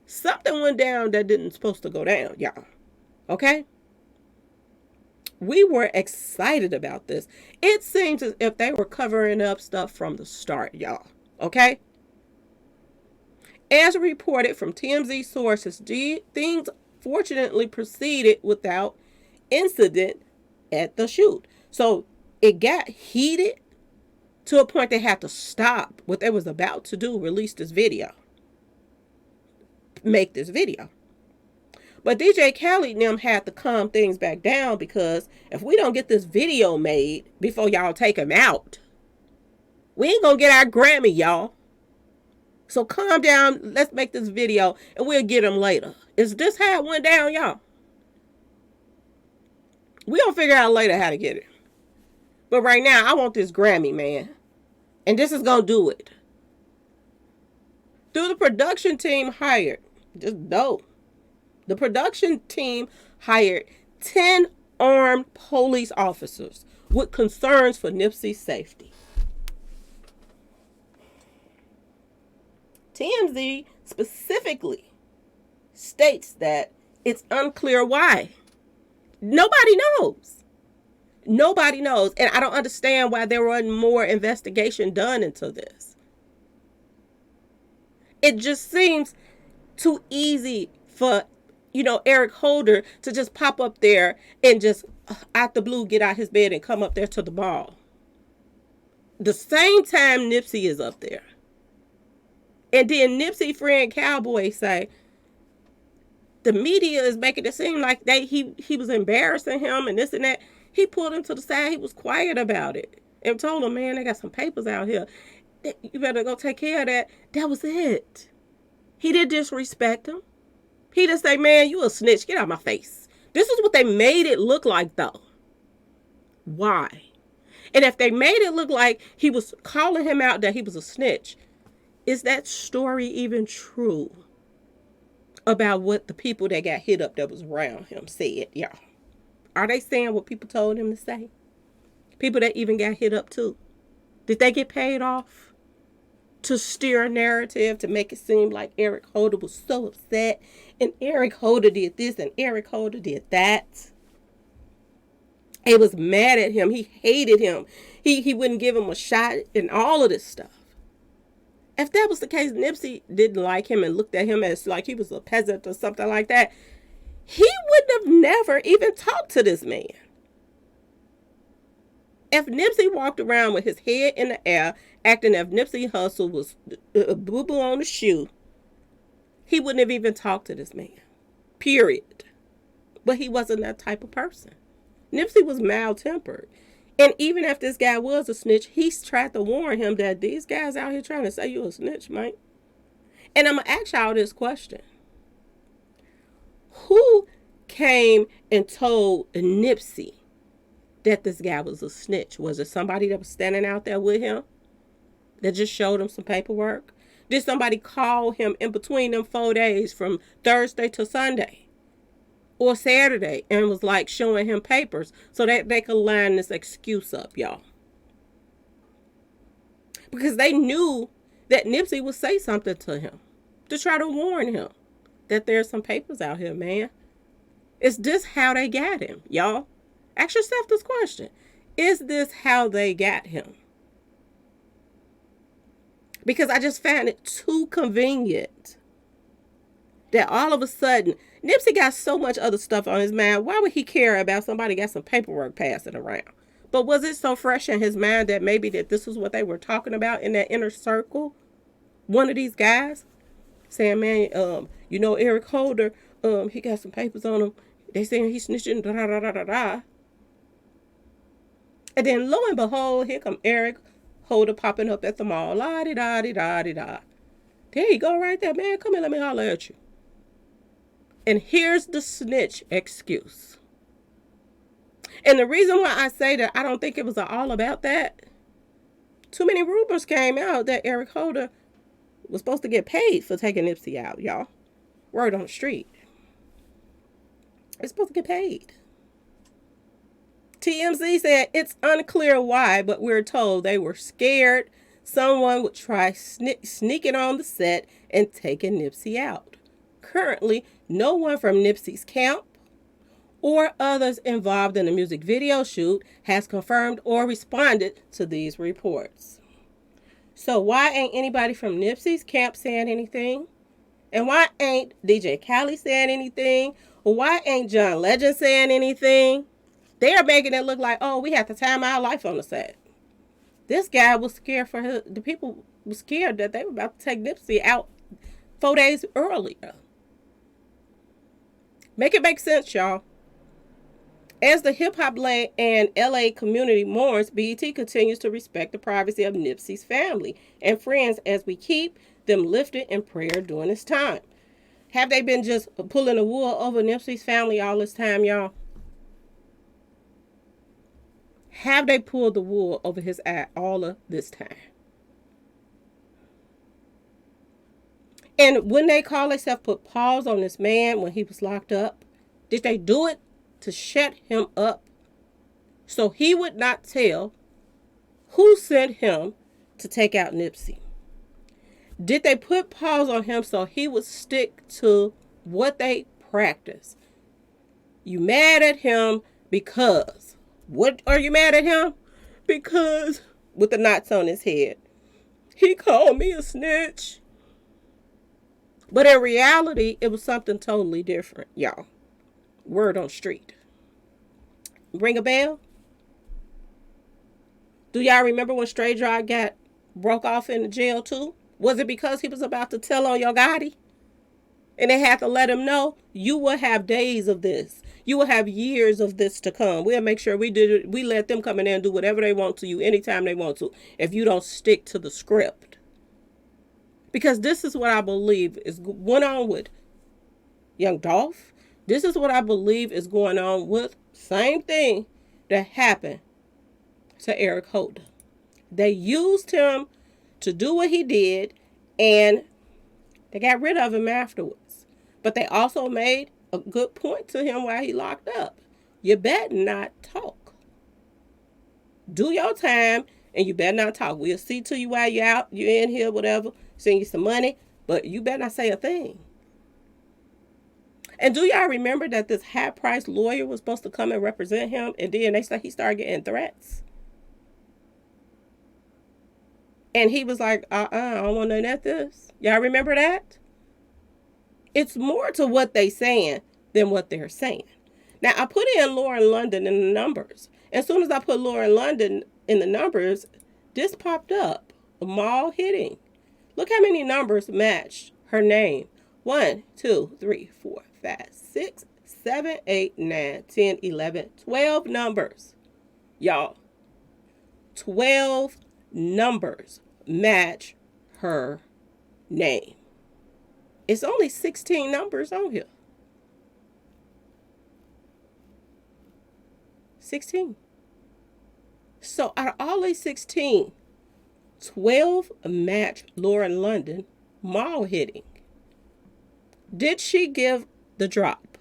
Something went down that didn't supposed to go down, y'all. Okay? We were excited about this. It seems as if they were covering up stuff from the start, y'all. Okay? As reported from TMZ sources, things fortunately proceeded without incident at the shoot. So it got heated to a point they had to stop what they was about to do, release this video. Make this video. But DJ Khaled and them had to calm things back down because if we don't get this video made before y'all take him out, we ain't gonna get our Grammy, y'all. So calm down, let's make this video and we'll get him later. Is this how it went down, y'all? We'll figure out later how to get it. But right now, I want this Grammy, man. And this is gonna do it. Through the production team hired, just dope. The production team hired 10 armed police officers with concerns for Nipsey's safety. TMZ specifically states that it's unclear why. Nobody knows. Nobody knows. And I don't understand why there wasn't more investigation done into this. It just seems too easy for, Eric Holder to just pop up there and just out the blue get out his bed and come up there to the ball. The same time Nipsey is up there. And then Nipsey friend Cowboy say, the media is making it seem like he was embarrassing him and this and that. He pulled him to the side. He was quiet about it and told him, man, they got some papers out here. You better go take care of that. That was it. He didn't disrespect him. He just say, man, you a snitch. Get out of my face. This is what they made it look like, though. Why? And if they made it look like he was calling him out that he was a snitch, is that story even true about what the people that got hit up that was around him said, y'all? Are they saying what people told him to say? People that even got hit up too. Did they get paid off to steer a narrative to make it seem like Eric Holder was so upset and Eric Holder did this and Eric Holder did that? He was mad at him. He hated him. He wouldn't give him a shot and all of this stuff. If that was the case, Nipsey didn't like him and looked at him as like he was a peasant or something like that, he wouldn't have never even talked to this man. If Nipsey walked around with his head in the air, acting as if Nipsey Hussle was a boo-boo on the shoe, he wouldn't have even talked to this man. Period. But he wasn't that type of person. Nipsey was mild-tempered. And even if this guy was a snitch, he's tried to warn him that these guys out here trying to say you a snitch, mate. And I'm going to ask y'all this question. Who came and told Nipsey that this guy was a snitch? Was it somebody that was standing out there with him that just showed him some paperwork? Did somebody call him in between them 4 days from Thursday to Sunday or Saturday and was like showing him papers so that they could line this excuse up, y'all. Because they knew that Nipsey would say something to him to try to warn him that there's some papers out here, man. Is this how they got him, y'all? Ask yourself this question. Is this how they got him? Because I just found it too convenient that all of a sudden, Nipsey got so much other stuff on his mind. Why would he care about somebody got some paperwork passing around? But was it so fresh in his mind that maybe that this was what they were talking about in that inner circle? One of these guys saying, man, you know, Eric Holder, he got some papers on him. They saying he's snitching, da da da da da da. And then lo and behold, here come Eric Holder popping up at the mall. La di da di da di da. There you go right there, man. Come here, let me holler at you. And here's the snitch excuse. And the reason why I say that I don't think it was all about that, too many rumors came out that Eric Holder was supposed to get paid for taking Nipsey out, y'all. Word on the street. It's supposed to get paid. TMZ said it's unclear why, but we're told they were scared someone would try sneaking on the set and taking Nipsey out. Currently, no one from Nipsey's camp or others involved in the music video shoot has confirmed or responded to these reports. So why ain't anybody from Nipsey's camp saying anything? And why ain't DJ Khaled saying anything? Or why ain't John Legend saying anything? They're making it look like, oh, we have to time our life on the set. This guy was scared for the people were scared that they were about to take Nipsey out 4 days earlier. Make it make sense, y'all. As the hip-hop and LA community mourns, BET continues to respect the privacy of Nipsey's family and friends as we keep them lifted in prayer during this time. Have they been just pulling the wool over Nipsey's family all this time, y'all? Have they pulled the wool over his eye all of this time? And when they call themselves put pause on this man when he was locked up, did they do it to shut him up so he would not tell who sent him to take out Nipsey? Did they put pause on him so he would stick to what they practice? You mad at him because... What are you mad at him? Because, with the knots on his head, he called me a snitch. But in reality, it was something totally different, y'all. Word on street. Ring a bell? Do y'all remember when Stray Dog got broke off in the jail too? Was it because he was about to tell on your Gotti? And they had to let him know, you will have days of this. You will have years of this to come. We'll make sure we let them come in there and do whatever they want to you anytime they want to if you don't stick to the script. Because this is what I believe is going on with Young Dolph. This is what I believe is going on with same thing that happened to Eric Holder. They used him to do what he did and they got rid of him afterwards. But they also made a good point to him while he locked up. You better not talk. Do your time and you better not talk. We'll see to you while you're out, you're in here, whatever, send you some money, but you better not say a thing. And do y'all remember that this high-priced lawyer was supposed to come and represent him, and then he started getting threats? And he was like, I don't want none of this. Y'all remember that? It's more to what they saying than what they're saying. Now, I put in Lauren London in the numbers. As soon as I put Lauren London in the numbers, this popped up. A mall hitting. Look how many numbers matched her name. 1, 2, 3, 4, 5, 6, 7, 8, 9, 10, 11, 12 numbers. Y'all. 12 numbers match her name. It's only 16 numbers on here. 16. So out of all these 16, 12 match Lauren London mall hitting. Did she give the drop?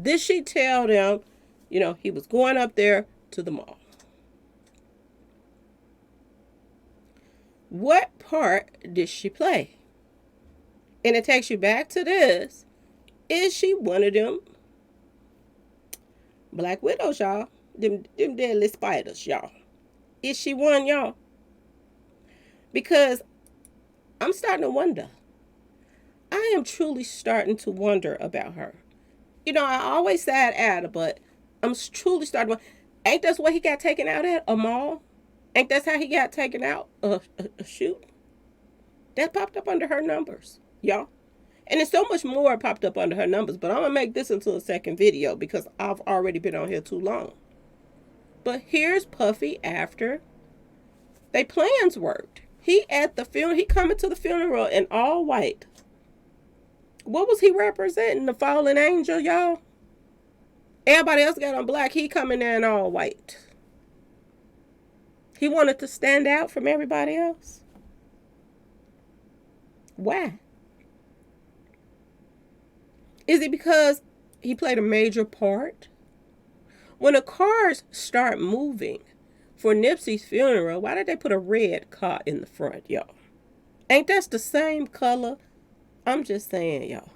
Did she tell them, he was going up there to the mall? What part did she play? And it takes you back to this. Is she one of them black widows, y'all? Them deadly spiders, y'all. Is she one, y'all? Because I'm starting to wonder. I am truly starting to wonder about her. I always side at her, but I'm truly starting to wonder. Ain't that what he got taken out at? A mall? Ain't that how he got taken out? A shoot? That popped up under her numbers, y'all. And there's so much more popped up under her numbers, but I'm going to make this into a second video because I've already been on here too long. But here's Puffy after they plans worked. He at the funeral, he coming to the funeral in all white. What was he representing? The fallen angel, y'all? Everybody else got on black. He coming there in all white. He wanted to stand out from everybody else. Why? Is it because he played a major part? When the cars start moving for Nipsey's funeral, why did they put a red car in the front, y'all? Ain't that the same color? I'm just saying, y'all.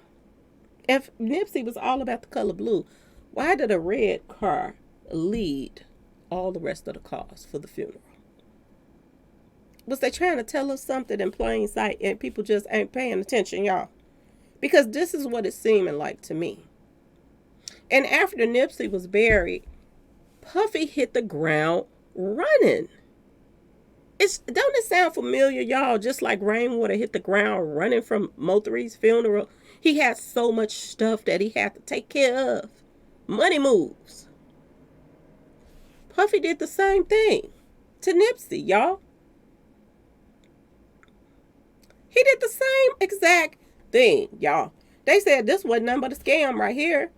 If Nipsey was all about the color blue, why did a red car lead all the rest of the cars for the funeral? Was they trying to tell us something in plain sight and people just ain't paying attention, y'all? Because this is what it's seeming like to me. And after Nipsey was buried, Puffy hit the ground running. Don't it sound familiar, y'all? Just like Rainwater hit the ground running from Mo3's funeral. He had so much stuff that he had to take care of. Money moves. Puffy did the same thing to Nipsey, y'all. He did the same exact thing, y'all. They said this wasn't nothing but a scam right here.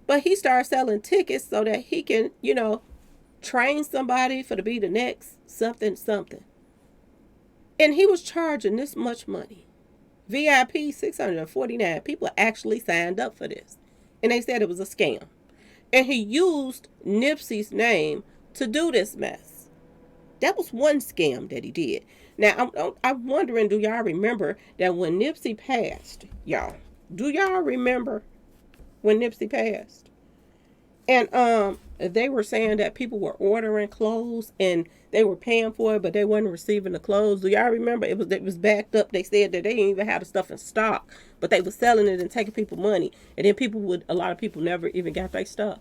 But he started selling tickets so that he can, train somebody to be the next something. And he was charging this much money. VIP 649 people actually signed up for this. And they said it was a scam. And he used Nipsey's name to do this mess. That was one scam that he did. Now, I'm wondering, do y'all remember that when Nipsey passed, y'all? Do y'all remember when Nipsey passed? And they were saying that people were ordering clothes and they were paying for it, but they weren't receiving the clothes. Do y'all remember? It was backed up. They said that they didn't even have the stuff in stock, but they were selling it and taking people money. And then a lot of people never even got their stuff.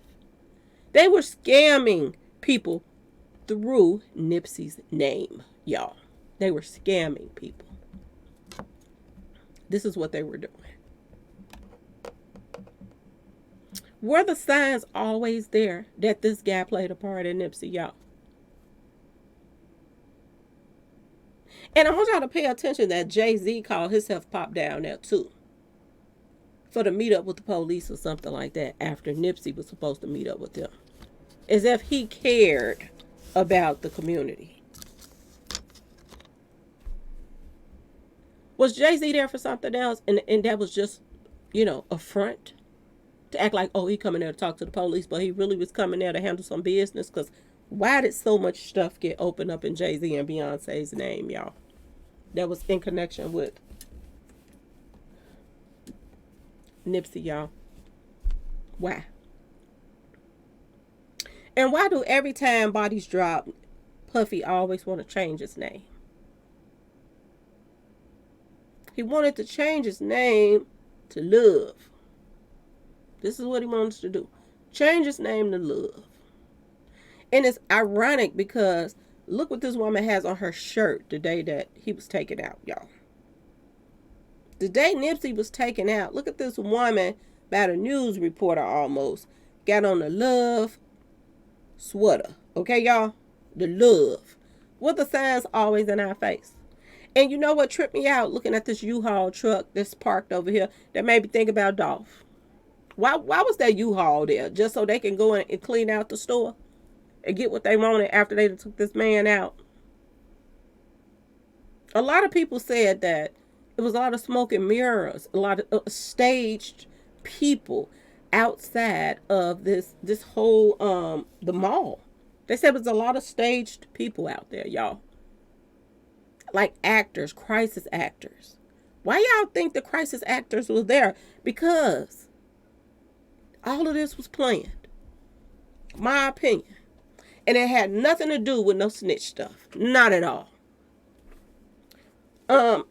They were scamming people through Nipsey's name, y'all. They were scamming people. This is what they were doing. Were the signs always there that this guy played a part in Nipsey, y'all? And I want y'all to pay attention that Jay-Z called himself Pop down there too. For to meet up with the police or something like that after Nipsey was supposed to meet up with them. As if he cared about the community. Was Jay-Z there for something else? And that was just, a front? To act like, he coming there to talk to the police, but he really was coming there to handle some business. Because why did so much stuff get opened up in Jay-Z and Beyonce's name, y'all? That was in connection with Nipsey, y'all. Why? And why do every time bodies drop, Puffy always want to change his name? He wanted to change his name to Love. This is what he wants to do. Change his name to Love. And it's ironic because look what this woman has on her shirt the day that he was taken out, y'all. The day Nipsey was taken out, look at this woman, about a news reporter almost, got on the Love sweater. Okay, y'all? The Love. What the signs always in our face. And you know what tripped me out looking at this U-Haul truck that's parked over here that made me think about Dolph. Why was that U-Haul there? Just so they can go in and clean out the store and get what they wanted after they took this man out? A lot of people said that it was a lot of smoke and mirrors, a lot of staged people outside of this whole the mall. They said it was a lot of staged people out there, y'all. Like actors, crisis actors. Why y'all think the crisis actors was there? Because all of this was planned. My opinion. And it had nothing to do with no snitch stuff. Not at all. I'm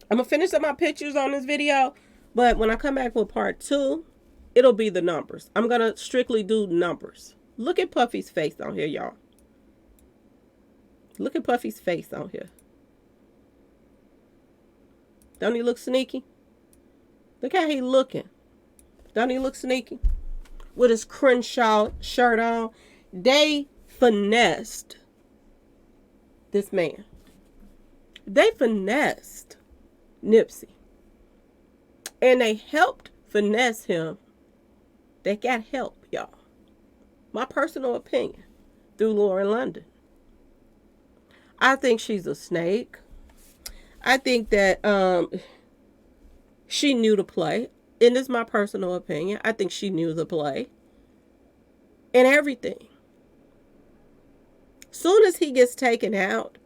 gonna finish up my pictures on this video, but when I come back with part 2, it'll be the numbers. I'm gonna strictly do numbers. Look at Puffy's face on here, y'all. Look at Puffy's face on here. Don't he look sneaky? Look how he looking. Don't he look sneaky? With his Crenshaw shirt on. They finessed this man. They finessed Nipsey. And they helped finesse him. They got help, y'all. My personal opinion. Through Lauren London. I think she's a snake. I think that she knew the play. And this is my personal opinion. I think she knew the play. And everything. Soon as he gets taken out,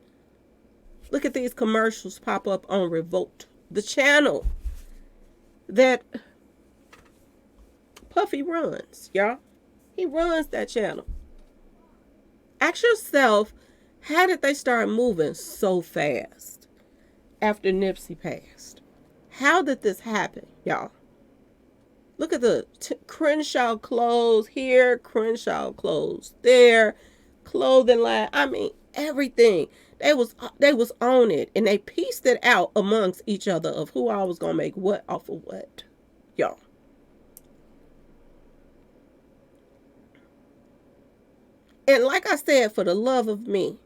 look at these commercials pop up on Revolt. The channel that Puffy runs, y'all. He runs that channel. Ask yourself, how did they start moving so fast after Nipsey passed? How did this happen, y'all? Look at the Crenshaw clothes here, Crenshaw clothes there, clothing line. I mean, everything. They was on it, and they pieced it out amongst each other of who all was gonna make what off of what, y'all. And like I said, for the love of me,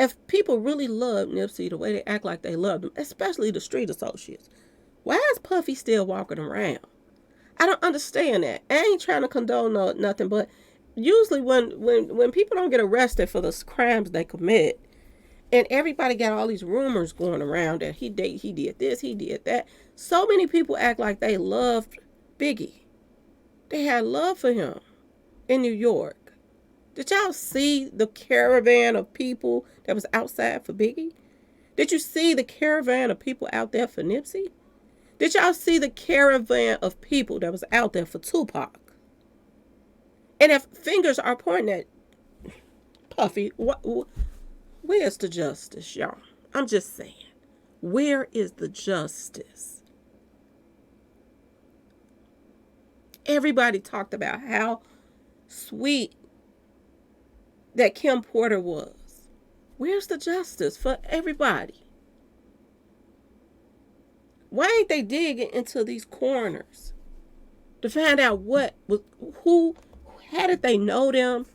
if people really love Nipsey the way they act like they love him, especially the street associates, why is Puffy still walking around? I don't understand that. I ain't trying to condone nothing, but usually when people don't get arrested for the crimes they commit, and everybody got all these rumors going around that he did this, he did that. So many people act like they loved Biggie. They had love for him in New York. Did y'all see the caravan of people that was outside for Biggie? Did you see the caravan of people out there for Nipsey? Did y'all see the caravan of people that was out there for Tupac? And if fingers are pointing at Puffy, where's the justice, y'all? I'm just saying. Where is the justice? Everybody talked about how sweet that Kim Porter was. Where's the justice for everybody? Why ain't they digging into these corners to find out how did they know them,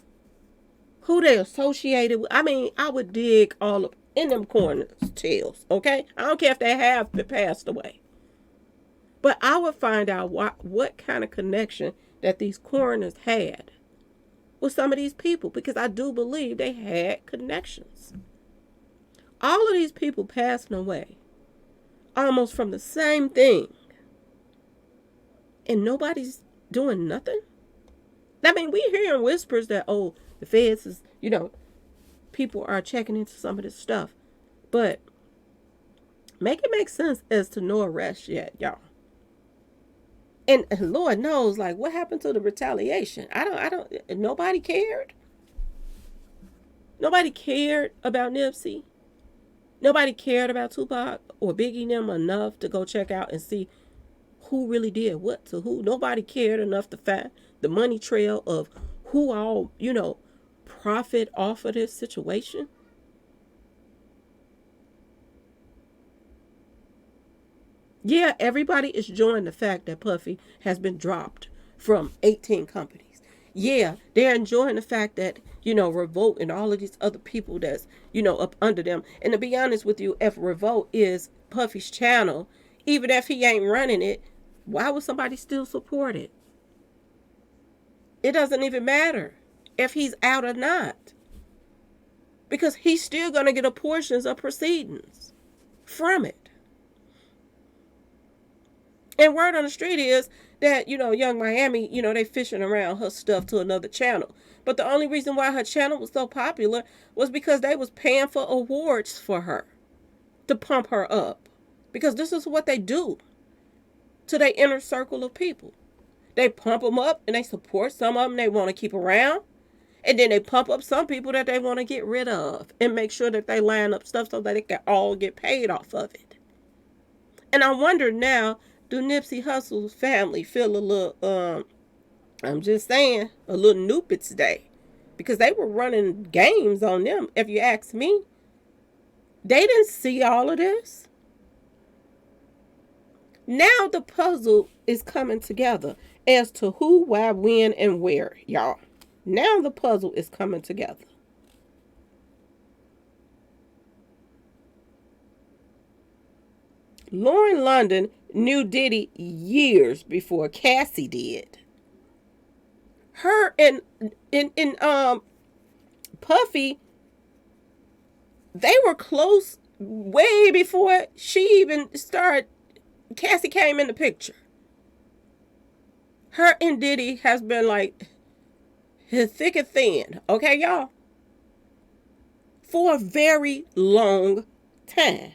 who they associated with? I mean, I would dig all up in them corners, tails, okay? I don't care if they have passed away. But I would find out what kind of connection that these coroners had with some of these people, because I do believe they had connections. All of these people passing away almost from the same thing, and nobody's doing nothing. I mean, we hearing whispers that, oh, the feds is, people are checking into some of this stuff, but make it make sense as to no arrest yet, y'all. And Lord knows, like, what happened to the retaliation? Nobody cared. Nobody cared about Nipsey. Nobody cared about Tupac or Biggie them enough to go check out and see who really did what to who. Nobody cared enough to find the money trail of who all, profit off of this situation. Yeah, everybody is enjoying the fact that Puffy has been dropped from 18 companies. Yeah, they're enjoying the fact that, Revolt and all of these other people that's, up under them. And to be honest with you, if Revolt is Puffy's channel, even if he ain't running it, why would somebody still support it? It doesn't even matter if he's out or not, because he's still going to get a portions of proceedings from it. And word on the street is that, Young Miami, they fishing around her stuff to another channel. But the only reason why her channel was so popular was because they was paying for awards for her to pump her up. Because this is what they do to their inner circle of people. They pump them up and they support some of them they want to keep around. And then they pump up some people that they want to get rid of and make sure that they line up stuff so that they can all get paid off of it. And I wonder now, do Nipsey Hussle's family feel a little, I'm just saying, a little Nupits Day? Because they were running games on them, if you ask me. They didn't see all of this. Now the puzzle is coming together as to who, why, when, and where, y'all. Now the puzzle is coming together. Lauren London knew Diddy years before Cassie did. Her and Puffy, they were close way before she even started. Cassie came in the picture. Her and Diddy has been like thick and thin, okay, y'all? For a very long time.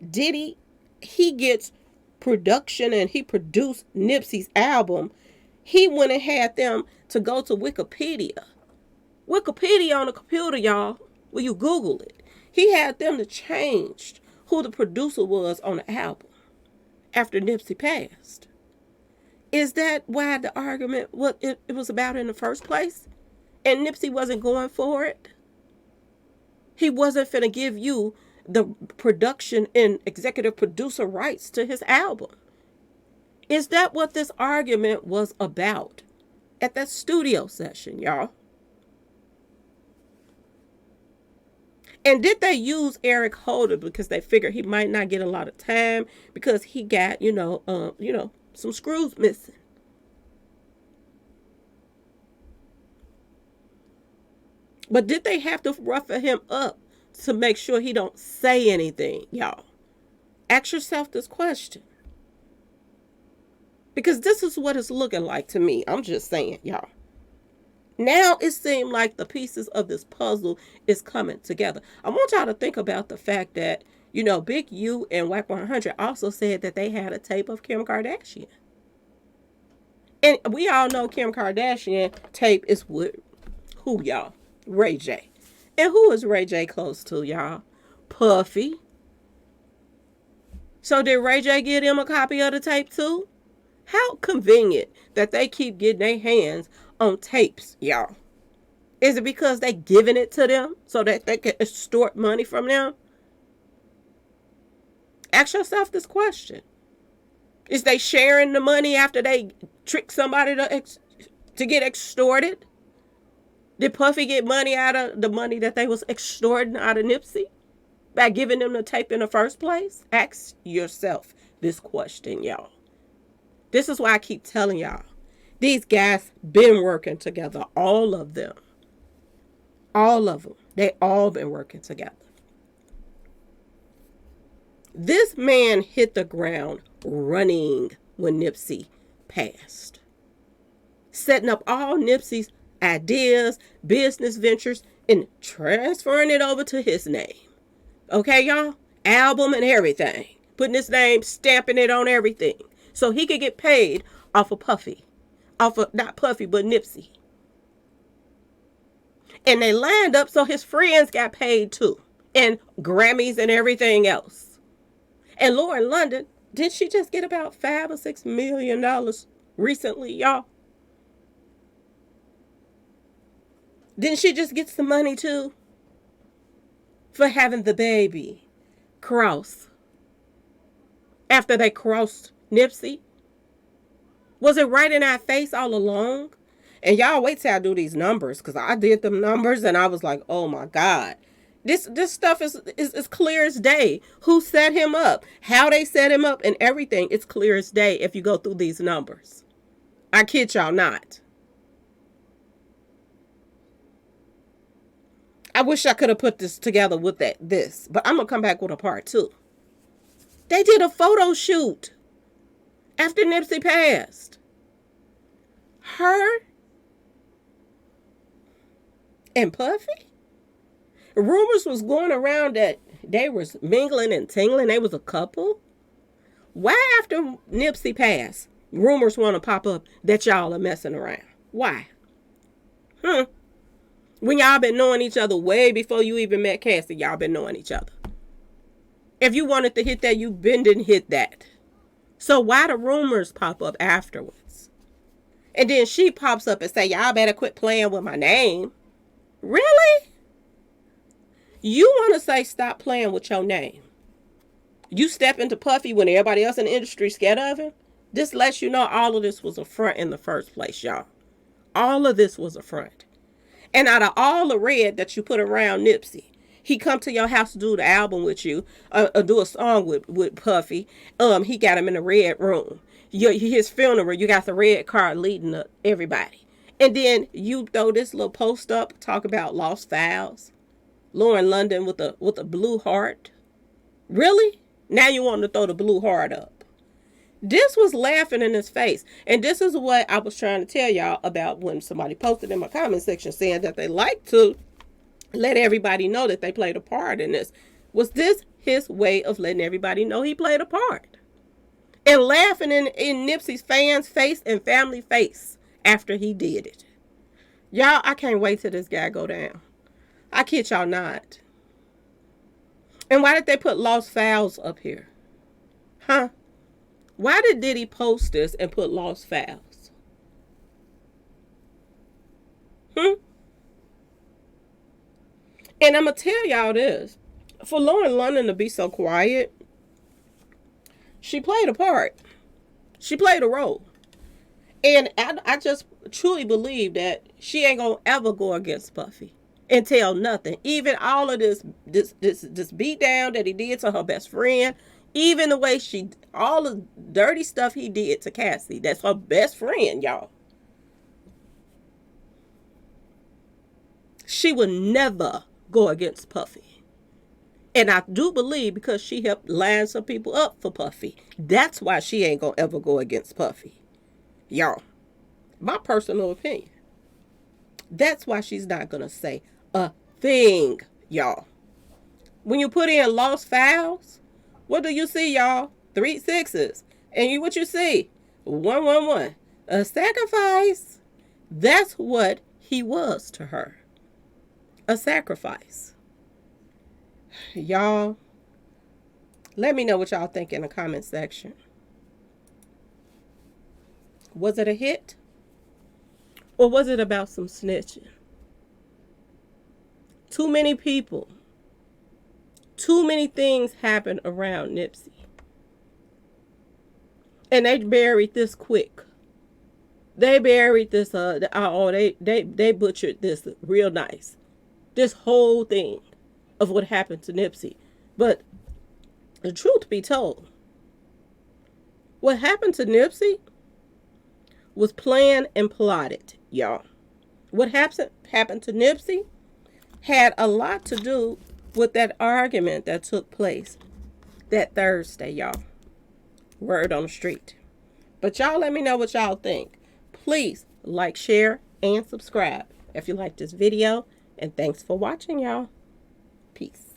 Diddy, he gets production and he produced Nipsey's album. He went and had them to go to Wikipedia. Wikipedia on the computer, y'all. When you Google it. He had them to change who the producer was on the album after Nipsey passed. Is that why the argument what it was about in the first place? And Nipsey wasn't going for it? He wasn't finna give you the production and executive producer rights to his album. Is that what this argument was about at that studio session, y'all? And did they use Eric Holder because they figured he might not get a lot of time because he got, some screws missing? But did they have to roughen him up to make sure he don't say anything, y'all? Ask yourself this question. Because this is what it's looking like to me. I'm just saying, y'all. Now it seems like the pieces of this puzzle is coming together. I want y'all to think about the fact that, Big U and Wack 100 also said that they had a tape of Kim Kardashian. And we all know Kim Kardashian tape is with who, y'all? Ray J. And who is Ray J close to, y'all? Puffy. So did Ray J get him a copy of the tape too? How convenient that they keep getting their hands on tapes, y'all. Is it because they giving it to them so that they can extort money from them? Ask yourself this question. Is they sharing the money after they trick somebody to get extorted? Did Puffy get money out of the money that they was extorting out of Nipsey by giving them the tape in the first place? Ask yourself this question, y'all. This is why I keep telling y'all. These guys been working together. All of them. All of them. They all been working together. This man hit the ground running when Nipsey passed. Setting up all Nipsey's ideas, business ventures, and transferring it over to his name. Okay, y'all? Album and everything. Putting his name, stamping it on everything. So he could get paid off of Puffy. Off of, not Puffy, but Nipsey. And they lined up so his friends got paid too. And Grammys and everything else. And Lauren London, did she just get about $5 or $6 million recently, y'all? Didn't she just get some money too? For having the baby cross. After they crossed Nipsey? Was it right in our face all along? And y'all wait till I do these numbers, because I did them numbers and I was like, oh my God. This stuff is clear as day. Who set him up? How they set him up and everything. It's clear as day if you go through these numbers. I kid y'all not. I wish I could have put this together with this. But I'm going to come back with a part 2. They did a photo shoot after Nipsey passed. Her and Puffy? Rumors was going around that they was mingling and tingling. They was a couple. Why after Nipsey passed, rumors want to pop up that y'all are messing around? Why? When y'all been knowing each other way before you even met Cassie, y'all been knowing each other. If you wanted to hit that, you didn't hit that. So why the rumors pop up afterwards? And then she pops up and say, y'all better quit playing with my name. Really? You want to say stop playing with your name. You step into Puffy when everybody else in the industry scared of him. This lets you know all of this was a front in the first place, y'all. All of this was a front. And out of all the red that you put around Nipsey, he come to your house to do the album with you, do a song with Puffy. He got him in the red room. His funeral, you got the red car leading up everybody. And then you throw this little post up, talk about lost files. Lauren London with a blue heart. Really? Now you want to throw the blue heart up. This was laughing in his face. And this is what I was trying to tell y'all about when somebody posted in my comment section saying that they like to let everybody know that they played a part in this. Was this his way of letting everybody know he played a part? And laughing in Nipsey's fans' face and family face after he did it. Y'all, I can't wait till this guy go down. I kid y'all not. And why did they put lost files up here? Huh? Why did Diddy post this and put lost files? And I'm going to tell y'all this. For Lauren London to be so quiet, she played a part. She played a role. And I just truly believe that she ain't going to ever go against Puffy and tell nothing. Even all of this beat down that he did to her best friend, even the way all the dirty stuff he did to Cassie, that's her best friend, y'all. She would never go against Puffy. And I do believe because she helped line some people up for Puffy, that's why she ain't gonna ever go against Puffy. Y'all, my personal opinion. That's why she's not gonna say a thing, y'all. When you put in lost files, what do you see, y'all? 3 6s. And what you see? 111. A sacrifice. That's what he was to her. A sacrifice. Y'all, let me know what y'all think in the comment section. Was it a hit? Or was it about some snitching? Too many people. Too many things happened around Nipsey. And they buried this quick. They buried this, they butchered this real nice. This whole thing of what happened to Nipsey. But the truth be told, what happened to Nipsey was planned and plotted, y'all. What happened to Nipsey had a lot to do with that argument that took place that Thursday, y'all. Word on the street. But y'all let me know what y'all think. Please like, share, and subscribe if you like this video. And thanks for watching, y'all. Peace.